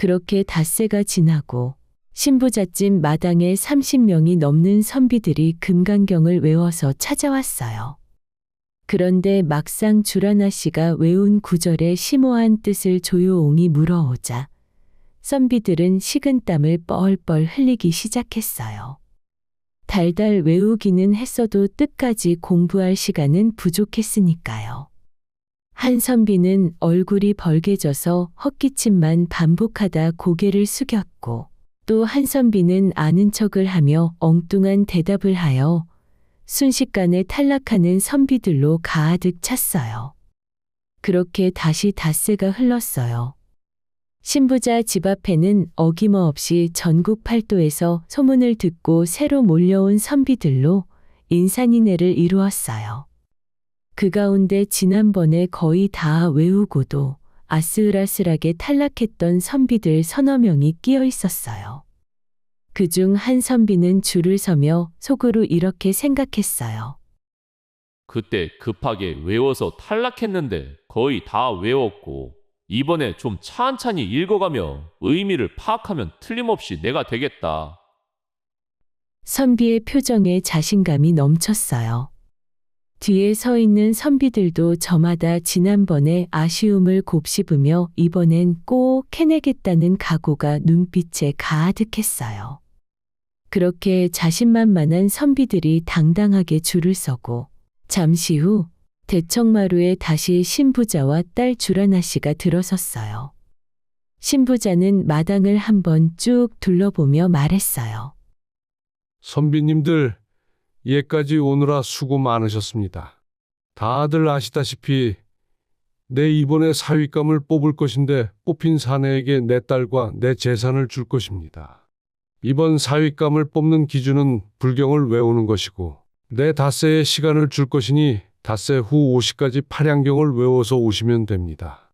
그렇게 닷새가 지나고 신부잣집 마당에 30명이 넘는 선비들이 금강경을 외워서 찾아왔어요. 그런데 막상 주라나 씨가 외운 구절의 심오한 뜻을 조용히 물어오자 선비들은 식은땀을 뻘뻘 흘리기 시작했어요. 달달 외우기는 했어도 뜻까지 공부할 시간은 부족했으니까요. 한 선비는 얼굴이 벌개져서 헛기침만 반복하다 고개를 숙였고 또 한 선비는 아는 척을 하며 엉뚱한 대답을 하여 순식간에 탈락하는 선비들로 가득 찼어요. 그렇게 다시 닷새가 흘렀어요. 신부자 집 앞에는 어김없이 전국 팔도에서 소문을 듣고 새로 몰려온 선비들로 인산인해를 이루었어요. 그 가운데 지난번에 거의 다 외우고도 아슬아슬하게 탈락했던 선비들 서너 명이 끼어 있었어요. 그중 한 선비는 줄을 서며 속으로 이렇게 생각했어요. 그때 급하게 외워서 탈락했는데 거의 다 외웠고 이번에 좀 찬찬히 읽어가며 의미를 파악하면 틀림없이 내가 되겠다. 선비의 표정에 자신감이 넘쳤어요. 뒤에 서 있는 선비들도 저마다 지난번에 아쉬움을 곱씹으며 이번엔 꼭 해내겠다는 각오가 눈빛에 가득했어요. 그렇게 자신만만한 선비들이 당당하게 줄을 서고 잠시 후 대청마루에 다시 신부자와 딸 주라나 씨가 들어섰어요. 신부자는 마당을 한번 쭉 둘러보며 말했어요. 선비님들, 예까지 오느라 수고 많으셨습니다. 다들 아시다시피 내 이번에 사윗감을 뽑을 것인데 뽑힌 사내에게 내 딸과 내 재산을 줄 것입니다. 이번 사윗감을 뽑는 기준은 불경을 외우는 것이고 내 닷새의 시간을 줄 것이니 닷새 후 50가지 팔양경을 외워서 오시면 됩니다.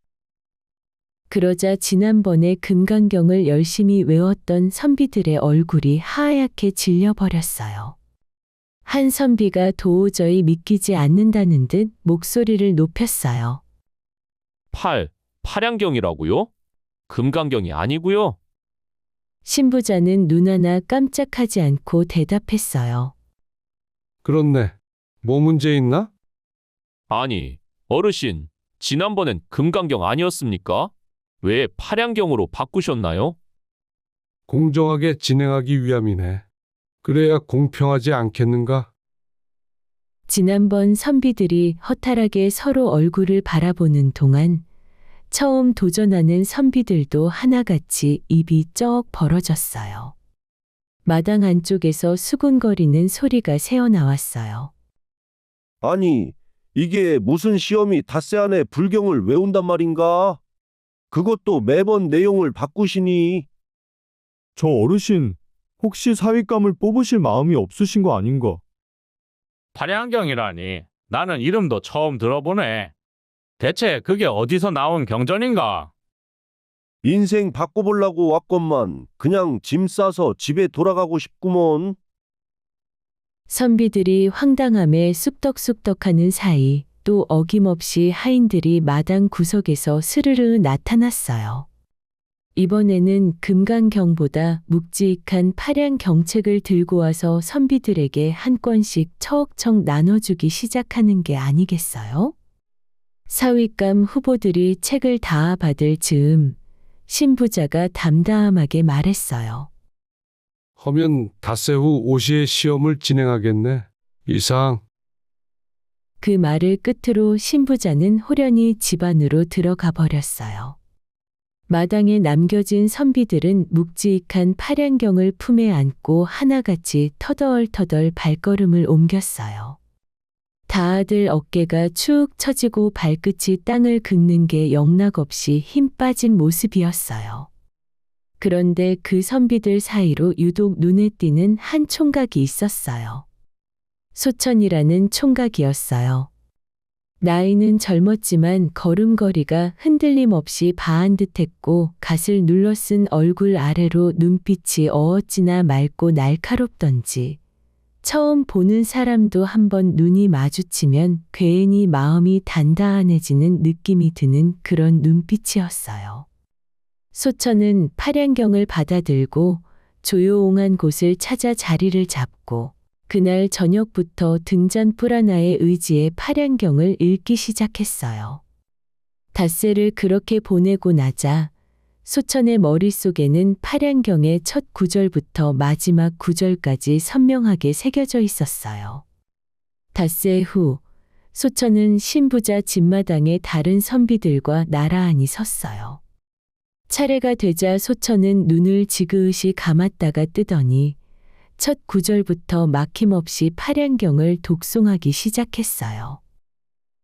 그러자 지난번에 금강경을 열심히 외웠던 선비들의 얼굴이 하얗게 질려버렸어요. 한 선비가 도저히 믿기지 않는다는 듯 목소리를 높였어요. 팔양경이라고요? 금강경이 아니고요. 신부자는 눈 하나 깜짝하지 않고 대답했어요. 그렇네. 뭐 문제 있나? 아니, 어르신, 지난번엔 금강경 아니었습니까? 왜 팔양경으로 바꾸셨나요? 공정하게 진행하기 위함이네. 그래야 공평하지 않겠는가? 지난번 선비들이 허탈하게 서로 얼굴을 바라보는 동안 처음 도전하는 선비들도 하나같이 입이 쩍 벌어졌어요. 마당 안쪽에서 수군거리는 소리가 새어나왔어요. 아니, 이게 무슨 시험이 닷새 안에 불경을 외운단 말인가? 그것도 매번 내용을 바꾸시니? 저 어르신, 혹시 사윗감을 뽑으실 마음이 없으신 거 아닌가? 팔양경이라니. 나는 이름도 처음 들어보네. 대체 그게 어디서 나온 경전인가? 인생 바꿔보려고 왔건만 그냥 짐 싸서 집에 돌아가고 싶구먼. 선비들이 황당함에 쑥덕쑥덕하는 사이 또 어김없이 하인들이 마당 구석에서 스르르 나타났어요. 이번에는 금강경보다 묵직한 팔양경책을 들고 와서 선비들에게 한 권씩 척척 나눠주기 시작하는 게 아니겠어요? 사윗감 후보들이 책을 다 받을 즈음 신부자가 담담하게 말했어요. 하면 닷새 후 5시에 시험을 진행하겠네. 이상. 그 말을 끝으로 신부자는 호련히 집 안으로 들어가 버렸어요. 마당에 남겨진 선비들은 묵직한 팔양경을 품에 안고 하나같이 터덜터덜 발걸음을 옮겼어요. 다들 어깨가 축 처지고 발끝이 땅을 긁는 게 영락없이 힘 빠진 모습이었어요. 그런데 그 선비들 사이로 유독 눈에 띄는 한 총각이 있었어요. 소천이라는 총각이었어요. 나이는 젊었지만 걸음걸이가 흔들림 없이 바한 듯했고 갓을 눌러쓴 얼굴 아래로 눈빛이 어찌나 맑고 날카롭던지 처음 보는 사람도 한번 눈이 마주치면 괜히 마음이 단단해지는 느낌이 드는 그런 눈빛이었어요. 소천은 팔양경을 받아들고 조용한 곳을 찾아 자리를 잡고 그날 저녁부터 등잔불 하나의 의지에 팔양경을 읽기 시작했어요. 닷새를 그렇게 보내고 나자 소천의 머릿속에는 팔양경의 첫 구절부터 마지막 구절까지 선명하게 새겨져 있었어요. 닷새 후 소천은 신부자 집마당에 다른 선비들과 나란히 섰어요. 차례가 되자 소천은 눈을 지그시 감았다가 뜨더니 첫 구절부터 막힘없이 팔양경을 독송하기 시작했어요.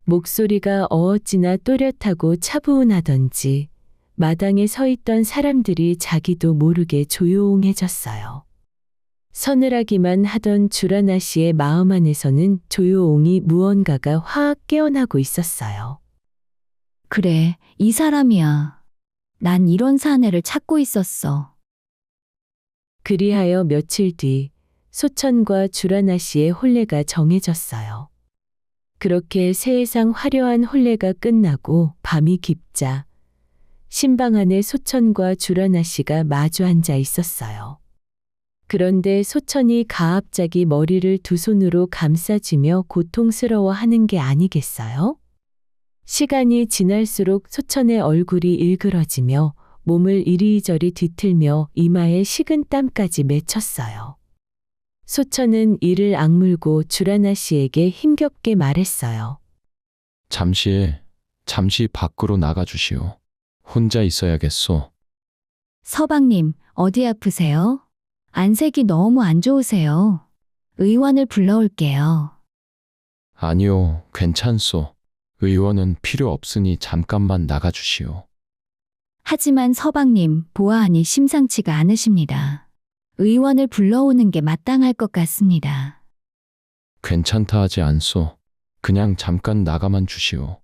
목소리가 어찌나 또렷하고 차분하던지 마당에 서 있던 사람들이 자기도 모르게 조용해졌어요. 서늘하기만 하던 주라나 씨의 마음 안에서는 조용히 무언가가 확 깨어나고 있었어요. 그래, 이 사람이야. 난 이런 사내를 찾고 있었어. 그리하여 며칠 뒤 소천과 주라나 씨의 혼례가 정해졌어요. 그렇게 세상 화려한 혼례가 끝나고 밤이 깊자 신방 안에 소천과 주라나 씨가 마주 앉아 있었어요. 그런데 소천이 가압자기 머리를 두 손으로 감싸쥐며 고통스러워하는 게 아니겠어요? 시간이 지날수록 소천의 얼굴이 일그러지며 몸을 이리저리 뒤틀며 이마에 식은 땀까지 맺혔어요. 소천은 이를 악물고 주라나 씨에게 힘겹게 말했어요. 잠시 밖으로 나가 주시오. 혼자 있어야겠소. 서방님, 어디 아프세요? 안색이 너무 안 좋으세요. 의원을 불러올게요. 아니요, 괜찮소. 의원은 필요 없으니 잠깐만 나가 주시오. 하지만 서방님, 보아하니 심상치가 않으십니다. 의원을 불러오는 게 마땅할 것 같습니다. 괜찮다 하지 않소. 그냥 잠깐 나가만 주시오.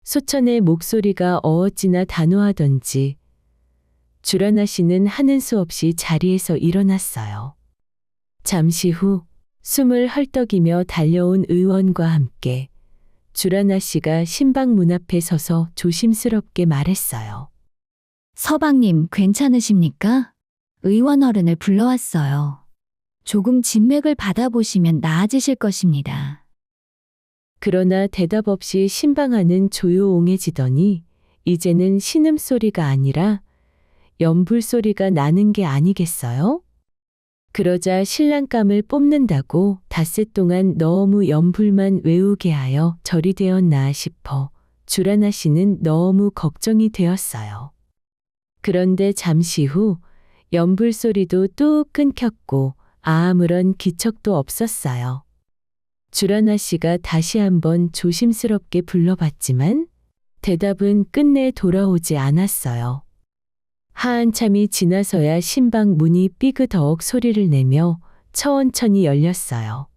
소천의 목소리가 어찌나 단호하던지 주라나 씨는 하는 수 없이 자리에서 일어났어요. 잠시 후 숨을 헐떡이며 달려온 의원과 함께 주라나 씨가 신방 문 앞에 서서 조심스럽게 말했어요. 서방님, 괜찮으십니까? 의원 어른을 불러왔어요. 조금 진맥을 받아보시면 나아지실 것입니다. 그러나 대답 없이 신방 안은 조용해지더니 이제는 신음소리가 아니라 연불소리가 나는 게 아니겠어요? 그러자 신랑감을 뽑는다고 닷새 동안 너무 연불만 외우게 하여 절이 되었나 싶어 주라나 씨는 너무 걱정이 되었어요. 그런데 잠시 후 연불소리도 뚝 끊겼고 아무런 기척도 없었어요. 주라나 씨가 다시 한번 조심스럽게 불러봤지만 대답은 끝내 돌아오지 않았어요. 한참이 지나서야 신방 문이 삐그덕 소리를 내며 천천히 열렸어요.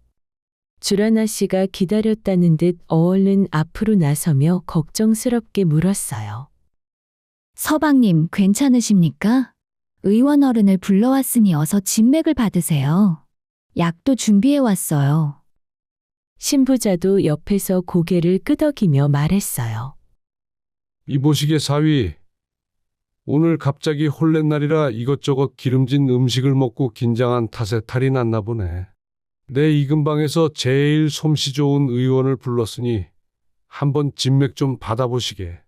주라나 씨가 기다렸다는 듯 얼른 앞으로 나서며 걱정스럽게 물었어요. 서방님, 괜찮으십니까? 의원 어른을 불러왔으니 어서 진맥을 받으세요. 약도 준비해 왔어요. 신부자도 옆에서 고개를 끄덕이며 말했어요. 이보시게 사위, 오늘 갑자기 혼례날이라 이것저것 기름진 음식을 먹고 긴장한 탓에 탈이 났나 보네. 내 이 근방에서 제일 솜씨 좋은 의원을 불렀으니 한번 진맥 좀 받아보시게.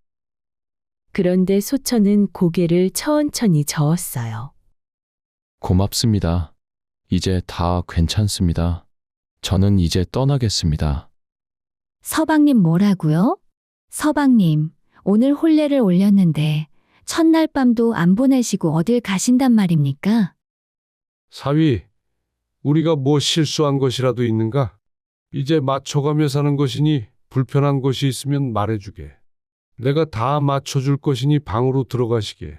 그런데 소천은 고개를 천천히 저었어요. 고맙습니다. 이제 다 괜찮습니다. 저는 이제 떠나겠습니다. 서방님 뭐라고요? 서방님, 오늘 혼례를 올렸는데 첫날 밤도 안 보내시고 어딜 가신단 말입니까? 사위, 우리가 뭐 실수한 것이라도 있는가? 이제 맞춰가며 사는 것이니 불편한 것이 있으면 말해주게. 내가 다 맞춰줄 것이니 방으로 들어가시게.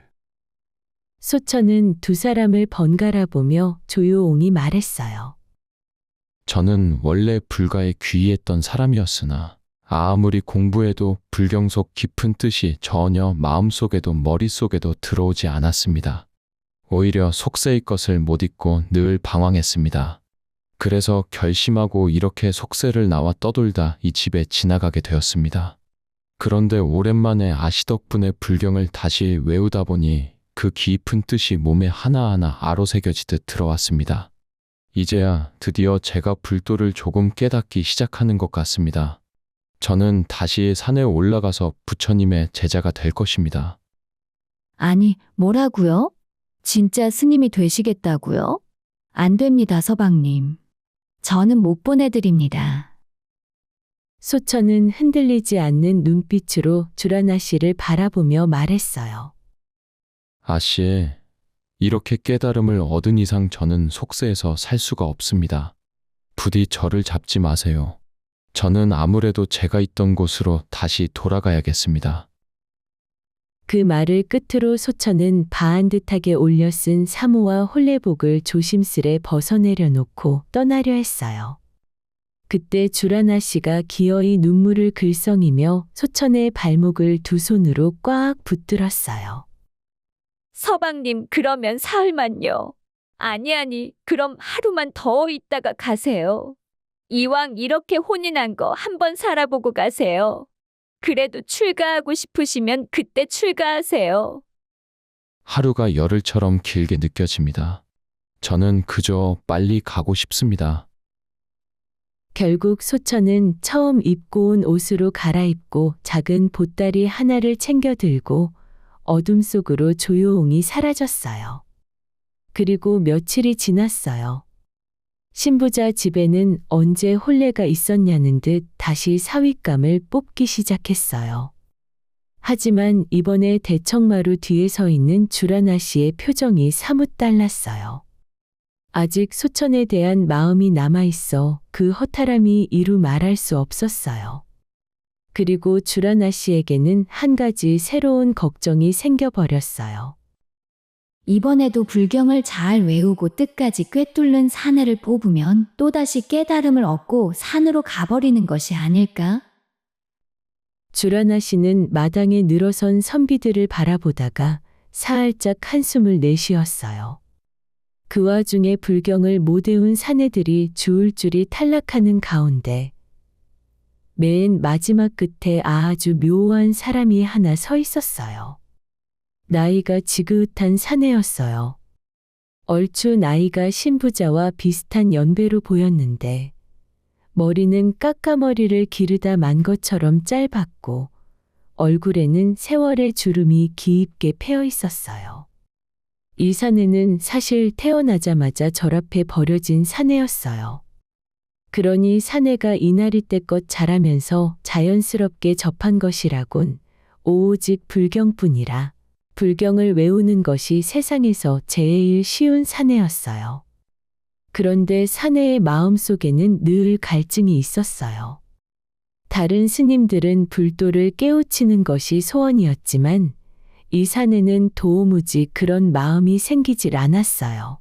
소천은 두 사람을 번갈아 보며 조용히 말했어요. 저는 원래 불가에 귀의했던 사람이었으나 아무리 공부해도 불경 속 깊은 뜻이 전혀 마음속에도 머릿속에도 들어오지 않았습니다. 오히려 속세의 것을 못 잊고 늘 방황했습니다. 그래서 결심하고 이렇게 속세를 나와 떠돌다 이 집에 지나가게 되었습니다. 그런데 오랜만에 아씨 덕분에 불경을 다시 외우다 보니 그 깊은 뜻이 몸에 하나하나 아로새겨지듯 들어왔습니다. 이제야 드디어 제가 불도를 조금 깨닫기 시작하는 것 같습니다. 저는 다시 산에 올라가서 부처님의 제자가 될 것입니다. 아니, 뭐라고요? 진짜 스님이 되시겠다고요? 안 됩니다, 서방님. 저는 못 보내드립니다. 소천은 흔들리지 않는 눈빛으로 주라나 씨를 바라보며 말했어요. 아씨, 이렇게 깨달음을 얻은 이상 저는 속세에서 살 수가 없습니다. 부디 저를 잡지 마세요. 저는 아무래도 제가 있던 곳으로 다시 돌아가야겠습니다. 그 말을 끝으로 소천은 바한듯하게 올려 쓴 사모와 홀레복을 조심스레 벗어내려 놓고 떠나려 했어요. 그때 주라나 씨가 기어이 눈물을 글썽이며 소천의 발목을 두 손으로 꽉 붙들었어요. 서방님, 그러면 사흘만요. 아니, 그럼 하루만 더 있다가 가세요. 이왕 이렇게 혼인한 거 한번 살아보고 가세요. 그래도 출가하고 싶으시면 그때 출가하세요. 하루가 열흘처럼 길게 느껴집니다. 저는 그저 빨리 가고 싶습니다. 결국 소천은 처음 입고 온 옷으로 갈아입고 작은 보따리 하나를 챙겨 들고 어둠 속으로 조용히 사라졌어요. 그리고 며칠이 지났어요. 신부자 집에는 언제 혼례가 있었냐는 듯 다시 사윗감을 뽑기 시작했어요. 하지만 이번에 대청마루 뒤에 서 있는 주라나 씨의 표정이 사뭇 달랐어요. 아직 소천에 대한 마음이 남아있어 그 허탈함이 이루 말할 수 없었어요. 그리고 주라나 씨에게는 한 가지 새로운 걱정이 생겨버렸어요. 이번에도 불경을 잘 외우고 뜻까지 꿰뚫는 사내를 뽑으면 또다시 깨달음을 얻고 산으로 가버리는 것이 아닐까? 주라나 씨는 마당에 늘어선 선비들을 바라보다가 살짝 한숨을 내쉬었어요. 그 와중에 불경을 못 외운 사내들이 줄줄이 탈락하는 가운데 맨 마지막 끝에 아주 묘한 사람이 하나 서 있었어요. 나이가 지긋한 사내였어요. 얼추 나이가 신부자와 비슷한 연배로 보였는데 머리는 까까머리를 기르다 만 것처럼 짧았고 얼굴에는 세월의 주름이 깊게 패여 있었어요. 이 사내는 사실 태어나자마자 절 앞에 버려진 사내였어요. 그러니 사내가 이날이때껏 자라면서 자연스럽게 접한 것이라곤 오직 불경뿐이라 불경을 외우는 것이 세상에서 제일 쉬운 사내였어요. 그런데 사내의 마음속에는 늘 갈증이 있었어요. 다른 스님들은 불도를 깨우치는 것이 소원이었지만 이 사내는 도무지 그런 마음이 생기질 않았어요.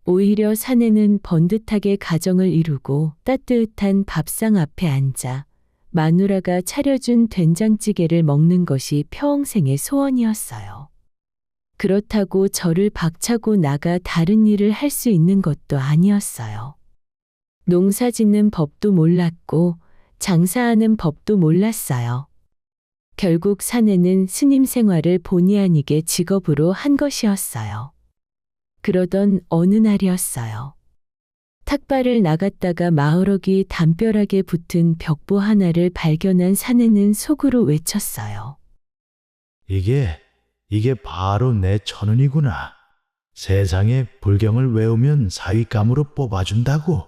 오히려 사내는 번듯하게 가정을 이루고 따뜻한 밥상 앞에 앉아 마누라가 차려준 된장찌개를 먹는 것이 평생의 소원이었어요. 그렇다고 저를 박차고 나가 다른 일을 할 수 있는 것도 아니었어요. 농사 짓는 법도 몰랐고 장사하는 법도 몰랐어요. 결국 사내는 스님 생활을 본의 아니게 직업으로 한 것이었어요. 그러던 어느 날이었어요. 탁발을 나갔다가 마을어귀 담벼락에 붙은 벽보 하나를 발견한 사내는 속으로 외쳤어요. 이게 바로 내 천운이구나. 세상에 불경을 외우면 사윗감으로 뽑아준다고.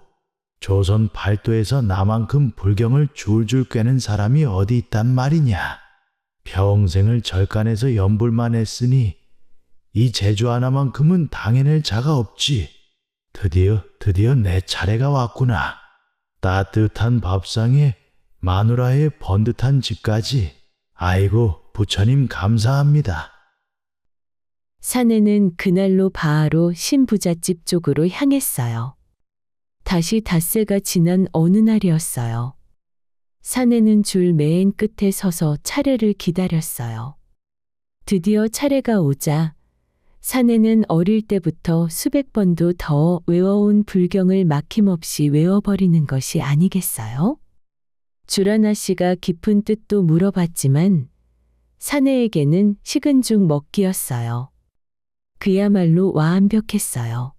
조선 팔도에서 나만큼 불경을 줄줄 꿰는 사람이 어디 있단 말이냐. 평생을 절간에서 연불만 했으니 이 재주 하나만큼은 당해낼 자가 없지. 드디어 내 차례가 왔구나. 따뜻한 밥상에 마누라의 번듯한 집까지. 아이고, 부처님 감사합니다. 사내는 그날로 바로 신부잣집 쪽으로 향했어요. 다시 닷새가 지난 어느 날이었어요. 사내는 줄 맨 끝에 서서 차례를 기다렸어요. 드디어 차례가 오자 사내는 어릴 때부터 수백 번도 더 외워온 불경을 막힘없이 외워버리는 것이 아니겠어요? 주라나 씨가 깊은 뜻도 물어봤지만 사내에게는 식은 죽 먹기였어요. 그야말로 완벽했어요.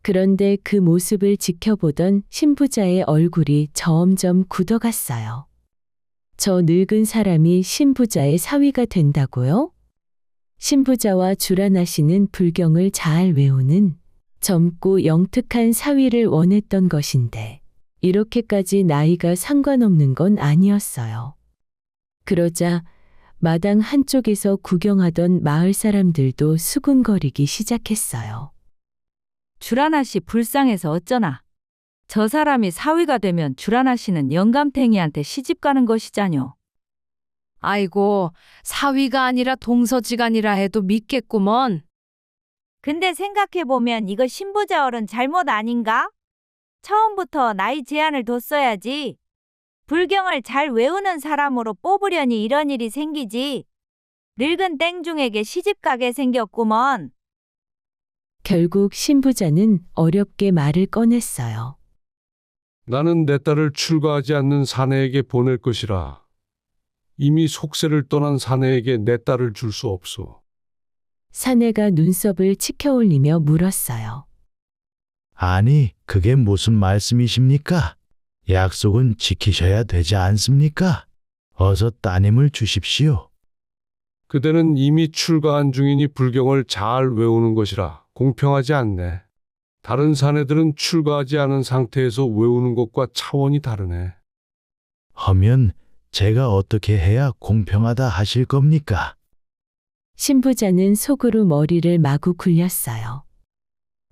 그런데 그 모습을 지켜보던 신부자의 얼굴이 점점 굳어갔어요. 저 늙은 사람이 신부자의 사위가 된다고요? 신부자와 주라나 씨는 불경을 잘 외우는 젊고 영특한 사위를 원했던 것인데 이렇게까지 나이가 상관없는 건 아니었어요. 그러자 마당 한쪽에서 구경하던 마을 사람들도 수군거리기 시작했어요. 주라나 씨 불쌍해서 어쩌나. 저 사람이 사위가 되면 주라나 씨는 영감탱이한테 시집 가는 것이자뇨. 아이고, 사위가 아니라 동서지간이라 해도 믿겠구먼. 근데 생각해보면 이거 신부자 어른 잘못 아닌가? 처음부터 나이 제한을 뒀어야지. 불경을 잘 외우는 사람으로 뽑으려니 이런 일이 생기지. 늙은 땡중에게 시집가게 생겼구먼. 결국 신부자는 어렵게 말을 꺼냈어요. 나는 내 딸을 출가하지 않는 사내에게 보낼 것이라. 이미 속세를 떠난 사내에게 내 딸을 줄 수 없소. 사내가 눈썹을 치켜올리며 물었어요. 아니, 그게 무슨 말씀이십니까? 약속은 지키셔야 되지 않습니까? 어서 따님을 주십시오. 그대는 이미 출가한 중이니 불경을 잘 외우는 것이라 공평하지 않네. 다른 사내들은 출가하지 않은 상태에서 외우는 것과 차원이 다르네. 하면 제가 어떻게 해야 공평하다 하실 겁니까? 신부자는 속으로 머리를 마구 굴렸어요.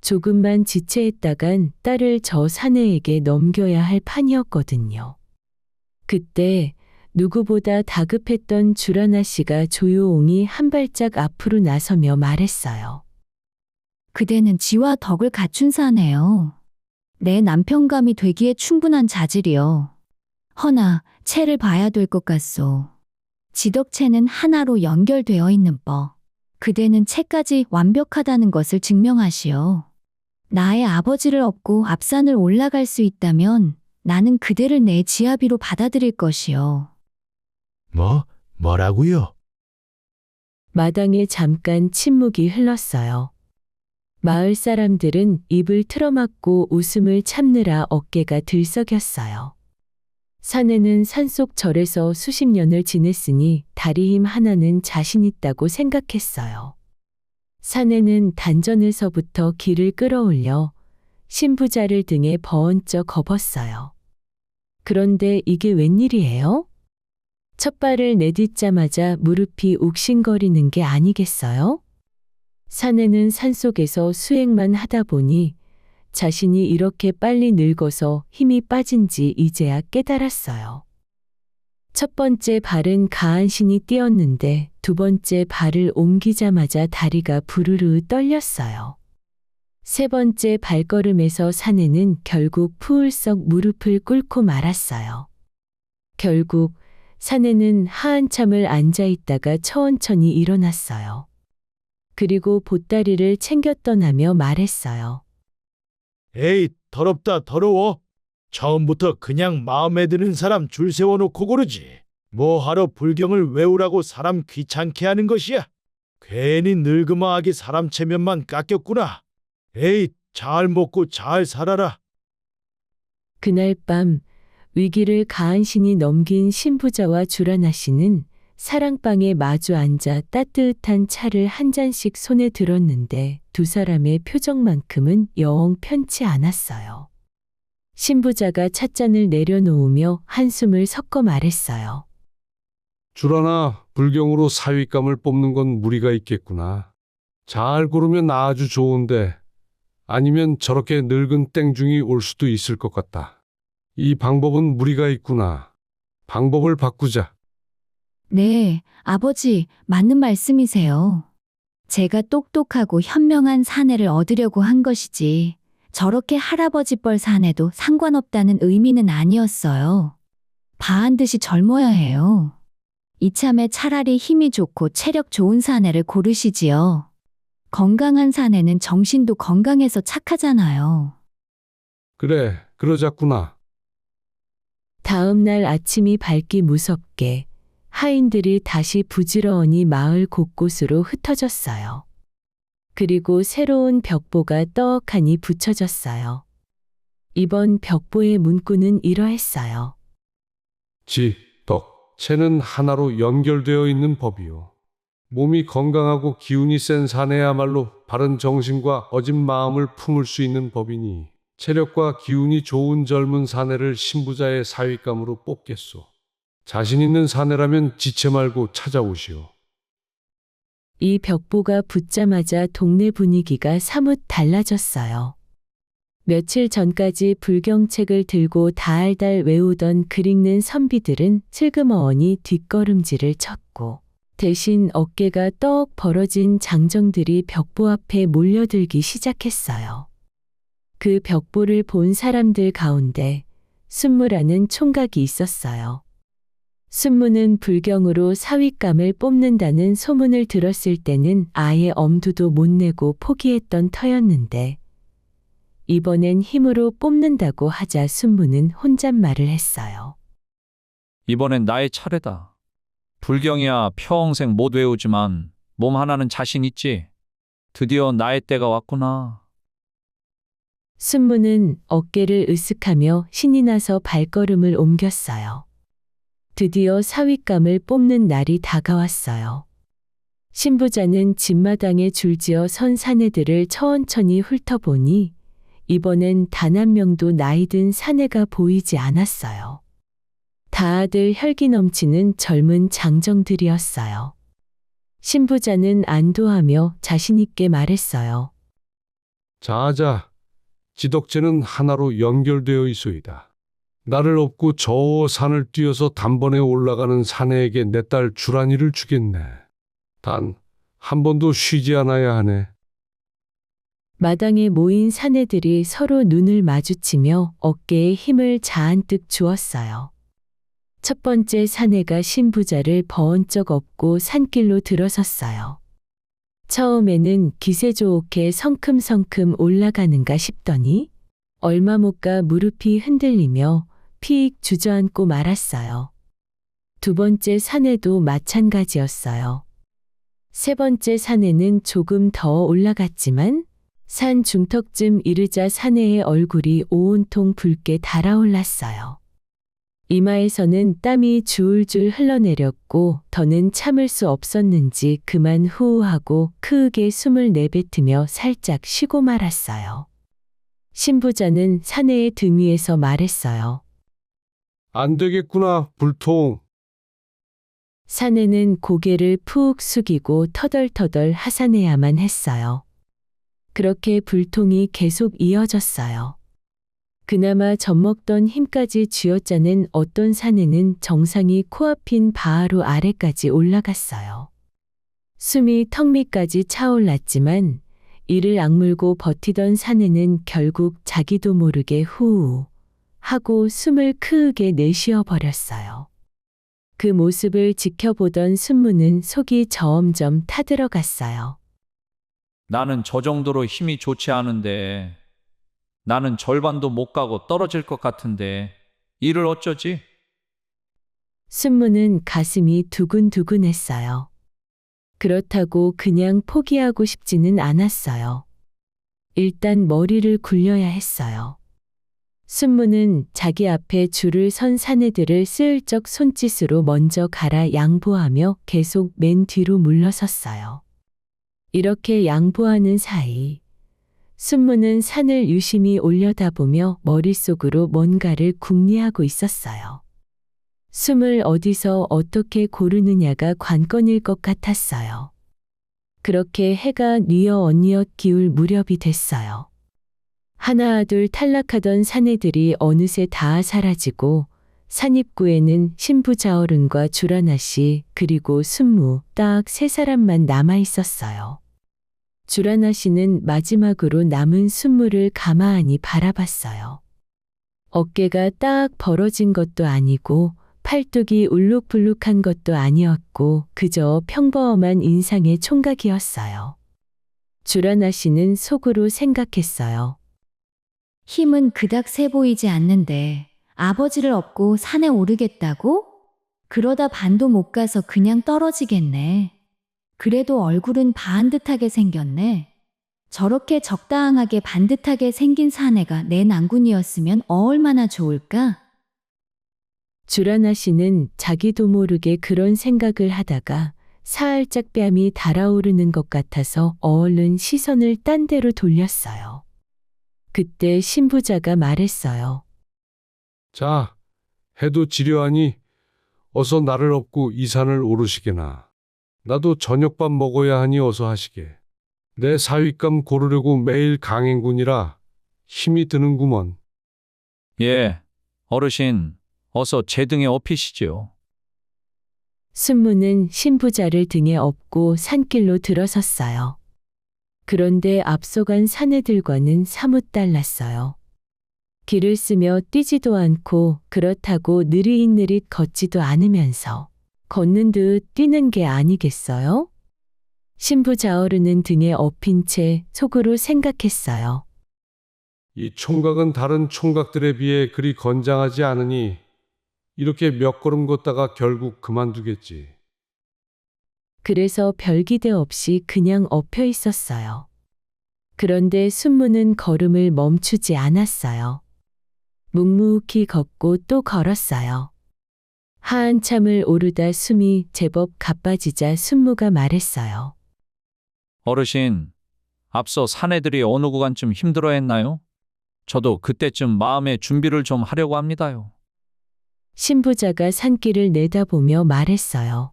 조금만 지체했다간 딸을 저 사내에게 넘겨야 할 판이었거든요. 그때 누구보다 다급했던 주라나 씨가 조용히 한 발짝 앞으로 나서며 말했어요. 그대는 지와 덕을 갖춘 사네요. 내 남편감이 되기에 충분한 자질이요. 허나 채를 봐야 될 것 같소. 지덕체는 하나로 연결되어 있는 법. 그대는 채까지 완벽하다는 것을 증명하시오. 나의 아버지를 업고 앞산을 올라갈 수 있다면 나는 그대를 내 지아비로 받아들일 것이요. 뭐라고요? 마당에 잠깐 침묵이 흘렀어요. 마을 사람들은 입을 틀어막고 웃음을 참느라 어깨가 들썩였어요. 사내는 산속 절에서 수십 년을 지냈으니 다리 힘 하나는 자신 있다고 생각했어요. 사내는 단전에서부터 기를 끌어올려 신부자를 등에 번쩍 겁었어요. 그런데 이게 웬일이에요? 첫 발을 내딛자마자 무릎이 욱신거리는 게 아니겠어요? 사내는 산속에서 수행만 하다 보니 자신이 이렇게 빨리 늙어서 힘이 빠진지 이제야 깨달았어요. 첫 번째 발은 가한신이 뛰었는데 두 번째 발을 옮기자마자 다리가 부르르 떨렸어요. 세 번째 발걸음에서 사내는 결국 푸울썩 무릎을 꿇고 말았어요. 결국 사내는 한참을 앉아 있다가 천천히 일어났어요. 그리고 보따리를 챙겨 떠나며 말했어요. 에이, 더럽다 더러워. 처음부터 그냥 마음에 드는 사람 줄 세워놓고 고르지. 뭐하러 불경을 외우라고 사람 귀찮게 하는 것이야. 괜히 늙음아하게 사람 체면만 깎였구나. 에이, 잘 먹고 잘 살아라. 그날 밤 위기를 가한신이 넘긴 신부자와 주라나 씨는 사랑방에 마주 앉아 따뜻한 차를 한 잔씩 손에 들었는데 두 사람의 표정만큼은 영 편치 않았어요. 신부자가 찻잔을 내려놓으며 한숨을 섞어 말했어요. 주라나, 불경으로 사위감을 뽑는 건 무리가 있겠구나. 잘 고르면 아주 좋은데 아니면 저렇게 늙은 땡중이 올 수도 있을 것 같다. 이 방법은 무리가 있구나. 방법을 바꾸자. 네, 아버지, 맞는 말씀이세요. 제가 똑똑하고 현명한 사내를 얻으려고 한 것이지, 저렇게 할아버지 뻘 사내도 상관없다는 의미는 아니었어요. 반드시 젊어야 해요. 이참에 차라리 힘이 좋고 체력 좋은 사내를 고르시지요. 건강한 사내는 정신도 건강해서 착하잖아요. 그래, 그러자꾸나. 다음 날 아침이 밝기 무섭게 하인들이 다시 부지런히 마을 곳곳으로 흩어졌어요. 그리고 새로운 벽보가 떡하니 붙여졌어요. 이번 벽보의 문구는 이러했어요. 지, 덕, 체는 하나로 연결되어 있는 법이요. 몸이 건강하고 기운이 센 사내야말로 바른 정신과 어진 마음을 품을 수 있는 법이니 체력과 기운이 좋은 젊은 사내를 신부자의 사윗감으로 뽑겠소. 자신 있는 사내라면 지체 말고 찾아오시오. 이 벽보가 붙자마자 동네 분위기가 사뭇 달라졌어요. 며칠 전까지 불경책을 들고 달달 외우던 글 읽는 선비들은 슬그머니 뒷걸음질을 쳤고 대신 어깨가 떡 벌어진 장정들이 벽보 앞에 몰려들기 시작했어요. 그 벽보를 본 사람들 가운데 순무라는 총각이 있었어요. 순무는 불경으로 사윗감을 뽑는다는 소문을 들었을 때는 아예 엄두도 못 내고 포기했던 터였는데 이번엔 힘으로 뽑는다고 하자 순무는 혼잣말을 했어요. 이번엔 나의 차례다. 불경이야 평생 못 외우지만 몸 하나는 자신 있지. 드디어 나의 때가 왔구나. 순무는 어깨를 으쓱하며 신이 나서 발걸음을 옮겼어요. 드디어 사윗감을 뽑는 날이 다가왔어요. 신부자는 집마당에 줄지어 선 사내들을 천천히 훑어보니 이번엔 단 한 명도 나이든 사내가 보이지 않았어요. 다들 혈기 넘치는 젊은 장정들이었어요. 신부자는 안도하며 자신있게 말했어요. 자자, 지덕체는 하나로 연결되어 있소이다. 나를 업고 저 산을 뛰어서 단번에 올라가는 사내에게 내 딸 주란이를 주겠네. 단 한 번도 쉬지 않아야 하네. 마당에 모인 사내들이 서로 눈을 마주치며 어깨에 힘을 잔뜩 주었어요. 첫 번째 사내가 신부자를 번쩍 업고 산길로 들어섰어요. 처음에는 기세 좋게 성큼성큼 올라가는가 싶더니 얼마 못 가 무릎이 흔들리며 픽 주저앉고 말았어요. 두 번째 사내도 마찬가지였어요. 세 번째 사내는 조금 더 올라갔지만 산 중턱쯤 이르자 사내의 얼굴이 온통 붉게 달아올랐어요. 이마에서는 땀이 줄줄 흘러내렸고 더는 참을 수 없었는지 그만 후우하고 크게 숨을 내뱉으며 살짝 쉬고 말았어요. 신부자는 사내의 등 위에서 말했어요. 안 되겠구나, 불통. 사내는 고개를 푹 숙이고 터덜터덜 하산해야만 했어요. 그렇게 불통이 계속 이어졌어요. 그나마 젖먹던 힘까지 쥐어짜는 어떤 사내는 정상이 코앞인 바하로 아래까지 올라갔어요. 숨이 턱 밑까지 차올랐지만 이를 악물고 버티던 사내는 결국 자기도 모르게 후우 하고 숨을 크게 내쉬어 버렸어요. 그 모습을 지켜보던 순무는 속이 점점 타들어갔어요. 나는 저 정도로 힘이 좋지 않은데 나는 절반도 못 가고 떨어질 것 같은데 이를 어쩌지? 순무는 가슴이 두근두근했어요. 그렇다고 그냥 포기하고 싶지는 않았어요. 일단 머리를 굴려야 했어요. 순무는 자기 앞에 줄을 선 사내들을 슬쩍 손짓으로 먼저 가라 양보하며 계속 맨 뒤로 물러섰어요. 이렇게 양보하는 사이 순무는 산을 유심히 올려다보며 머릿속으로 뭔가를 궁리하고 있었어요. 숨을 어디서 어떻게 고르느냐가 관건일 것 같았어요. 그렇게 해가 뉘어 엇뉘엇 기울 무렵이 됐어요. 하나 둘 탈락하던 사내들이 어느새 다 사라지고 산입구에는 신부자 어른과 주라나 씨 그리고 순무 딱 세 사람만 남아 있었어요. 주라나 씨는 마지막으로 남은 순무를 가만히 바라봤어요. 어깨가 딱 벌어진 것도 아니고 팔뚝이 울룩불룩한 것도 아니었고 그저 평범한 인상의 총각이었어요. 주라나 씨는 속으로 생각했어요. 힘은 그닥 세 보이지 않는데 아버지를 업고 산에 오르겠다고? 그러다 반도 못 가서 그냥 떨어지겠네. 그래도 얼굴은 반듯하게 생겼네. 저렇게 적당하게 반듯하게 생긴 사내가 내 난군이었으면 얼마나 좋을까? 주라나 씨는 자기도 모르게 그런 생각을 하다가 살짝 뺨이 달아오르는 것 같아서 얼른 시선을 딴 데로 돌렸어요. 그때 신부자가 말했어요. 자, 해도 지려하니 어서 나를 업고 이 산을 오르시게나. 나도 저녁밥 먹어야 하니 어서 하시게. 내 사윗감 고르려고 매일 강행군이라 힘이 드는구먼. 예, 어르신, 어서 제 등에 업히시지요. 순무는 신부자를 등에 업고 산길로 들어섰어요. 그런데 앞서간 사내들과는 사뭇 달랐어요. 길을 쓰며 뛰지도 않고 그렇다고 느릿느릿 걷지도 않으면서 걷는 듯 뛰는 게 아니겠어요? 신부자 어른은 등에 업힌 채 속으로 생각했어요. 이 총각은 다른 총각들에 비해 그리 건장하지 않으니 이렇게 몇 걸음 걷다가 결국 그만두겠지. 그래서 별기대 없이 그냥 엎여 있었어요. 그런데 순무는 걸음을 멈추지 않았어요. 묵묵히 걷고 또 걸었어요. 한참을 오르다 숨이 제법 가빠지자 순무가 말했어요. 어르신, 앞서 사내들이 어느 구간쯤 힘들어했나요? 저도 그때쯤 마음의 준비를 좀 하려고 합니다요. 신부자가 산길을 내다보며 말했어요.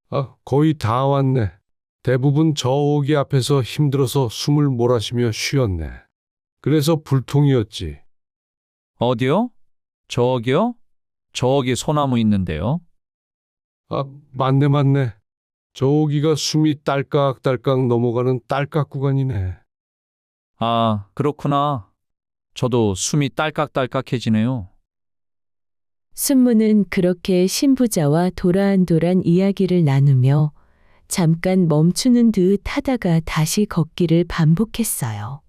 아, 거의 다 왔네. 대부분 저기 앞에서 힘들어서 숨을 몰아쉬며 쉬었네. 그래서 불통이었지. 어디요? 저기요? 저기 소나무 있는데요. 아, 맞네. 저기가 숨이 딸깍딸깍 넘어가는 딸깍 구간이네. 아, 그렇구나. 저도 숨이 딸깍딸깍해지네요. 순무는 그렇게 신부자와 도란도란 이야기를 나누며 잠깐 멈추는 듯 하다가 다시 걷기를 반복했어요.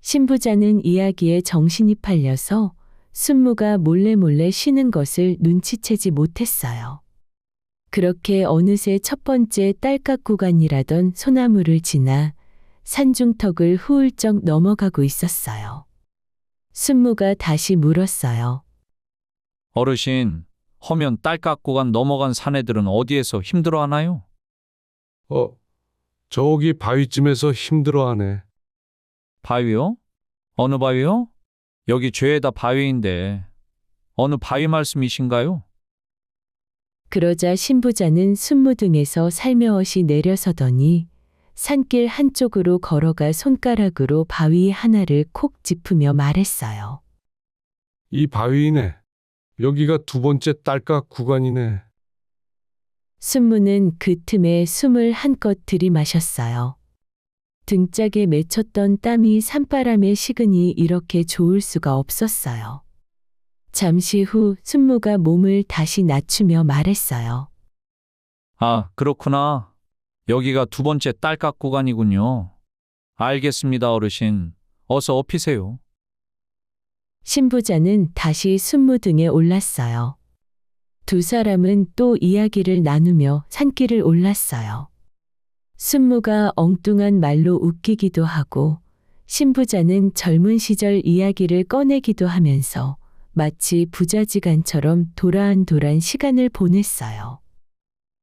신부자는 이야기에 정신이 팔려서 순무가 몰래 쉬는 것을 눈치채지 못했어요. 그렇게 어느새 첫 번째 딸깍 구간이라던 소나무를 지나 산중턱을 후울적 넘어가고 있었어요. 순무가 다시 물었어요. 어르신, 허면 딸깍 구간 넘어간 사내들은 어디에서 힘들어하나요? 저기 바위쯤에서 힘들어하네. 바위요? 어느 바위요? 여기 죄다 바위인데 어느 바위 말씀이신가요? 그러자 신부자는 순무 등에서 살며시 내려서더니 산길 한쪽으로 걸어가 손가락으로 바위 하나를 콕 짚으며 말했어요. 이 바위네. 여기가 두 번째 딸깍 구간이네. 순무는 그 틈에 숨을 한껏 들이마셨어요. 등짝에 맺혔던 땀이 산바람에 식으니 이렇게 좋을 수가 없었어요. 잠시 후 순무가 몸을 다시 낮추며 말했어요. 아, 그렇구나. 여기가 두 번째 딸깍 구간이군요. 알겠습니다, 어르신. 어서 업히세요. 신부자는 다시 순무 등에 올랐어요. 두 사람은 또 이야기를 나누며 산길을 올랐어요. 순무가 엉뚱한 말로 웃기기도 하고 신부자는 젊은 시절 이야기를 꺼내기도 하면서 마치 부자지간처럼 도란도란 시간을 보냈어요.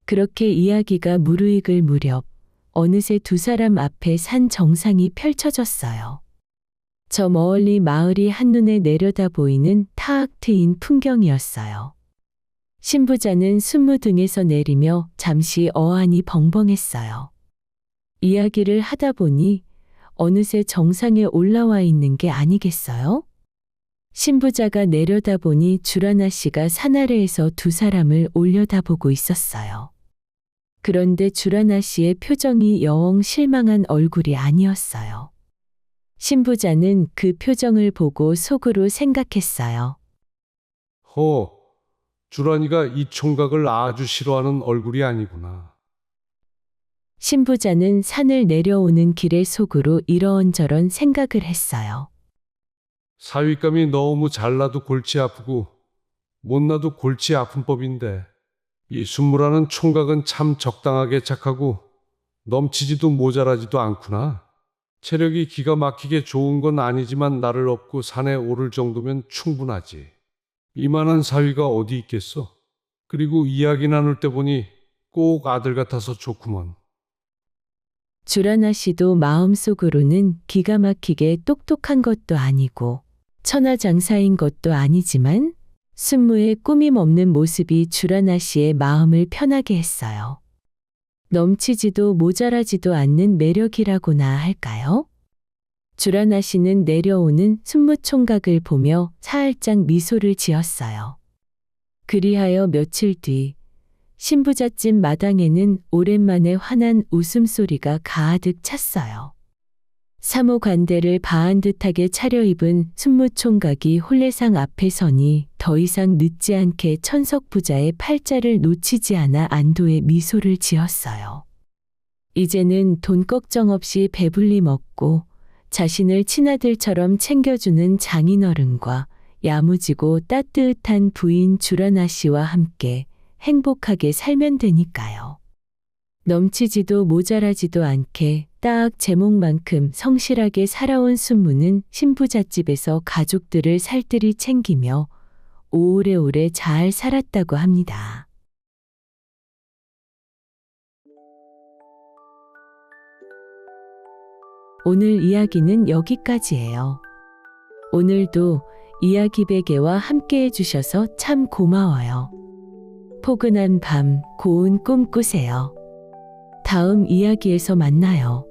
그렇게 이야기가 무르익을 무렵 어느새 두 사람 앞에 산 정상이 펼쳐졌어요. 저 멀리 마을이 한눈에 내려다 보이는 탁 트인 풍경이었어요. 신부자는 순무 등에서 내리며 잠시 어안이 벙벙했어요. 이야기를 하다 보니 어느새 정상에 올라와 있는 게 아니겠어요? 신부자가 내려다보니 주라나 씨가 산 아래에서 두 사람을 올려다보고 있었어요. 그런데 주라나 씨의 표정이 영 실망한 얼굴이 아니었어요. 신부자는 그 표정을 보고 속으로 생각했어요. 주란이가 이 총각을 아주 싫어하는 얼굴이 아니구나. 신부자는 산을 내려오는 길에 속으로 이런저런 생각을 했어요. 사윗감이 너무 잘나도 골치 아프고 못나도 골치 아픈 법인데 이 순무라는 총각은 참 적당하게 착하고 넘치지도 모자라지도 않구나. 체력이 기가 막히게 좋은 건 아니지만 나를 업고 산에 오를 정도면 충분하지. 이만한 사위가 어디 있겠어? 그리고 이야기 나눌 때 보니 꼭 아들 같아서 좋구먼. 주라나 씨도 마음속으로는 기가 막히게 똑똑한 것도 아니고 천하장사인 것도 아니지만 순무의 꾸밈 없는 모습이 주라나 씨의 마음을 편하게 했어요. 넘치지도 모자라지도 않는 매력이라고나 할까요? 주라나 씨는 내려오는 순무 총각을 보며 살짝 미소를 지었어요. 그리하여 며칠 뒤 신부잣집 마당에는 오랜만에 환한 웃음소리가 가득 찼어요. 사모관대를 바한 듯하게 차려입은 순무총각이 혼례상 앞에 서니 더 이상 늦지 않게 천석부자의 팔자를 놓치지 않아 안도의 미소를 지었어요. 이제는 돈 걱정 없이 배불리 먹고 자신을 친아들처럼 챙겨주는 장인어른과 야무지고 따뜻한 부인 주라나 씨와 함께 행복하게 살면 되니까요. 넘치지도 모자라지도 않게 딱 제목만큼 성실하게 살아온 순무는 신부잣집에서 가족들을 살뜰히 챙기며 오래오래 잘 살았다고 합니다. 오늘 이야기는 여기까지예요. 오늘도 이야기 베개와 함께 해주셔서 참 고마워요. 포근한 밤, 고운 꿈 꾸세요. 다음 이야기에서 만나요.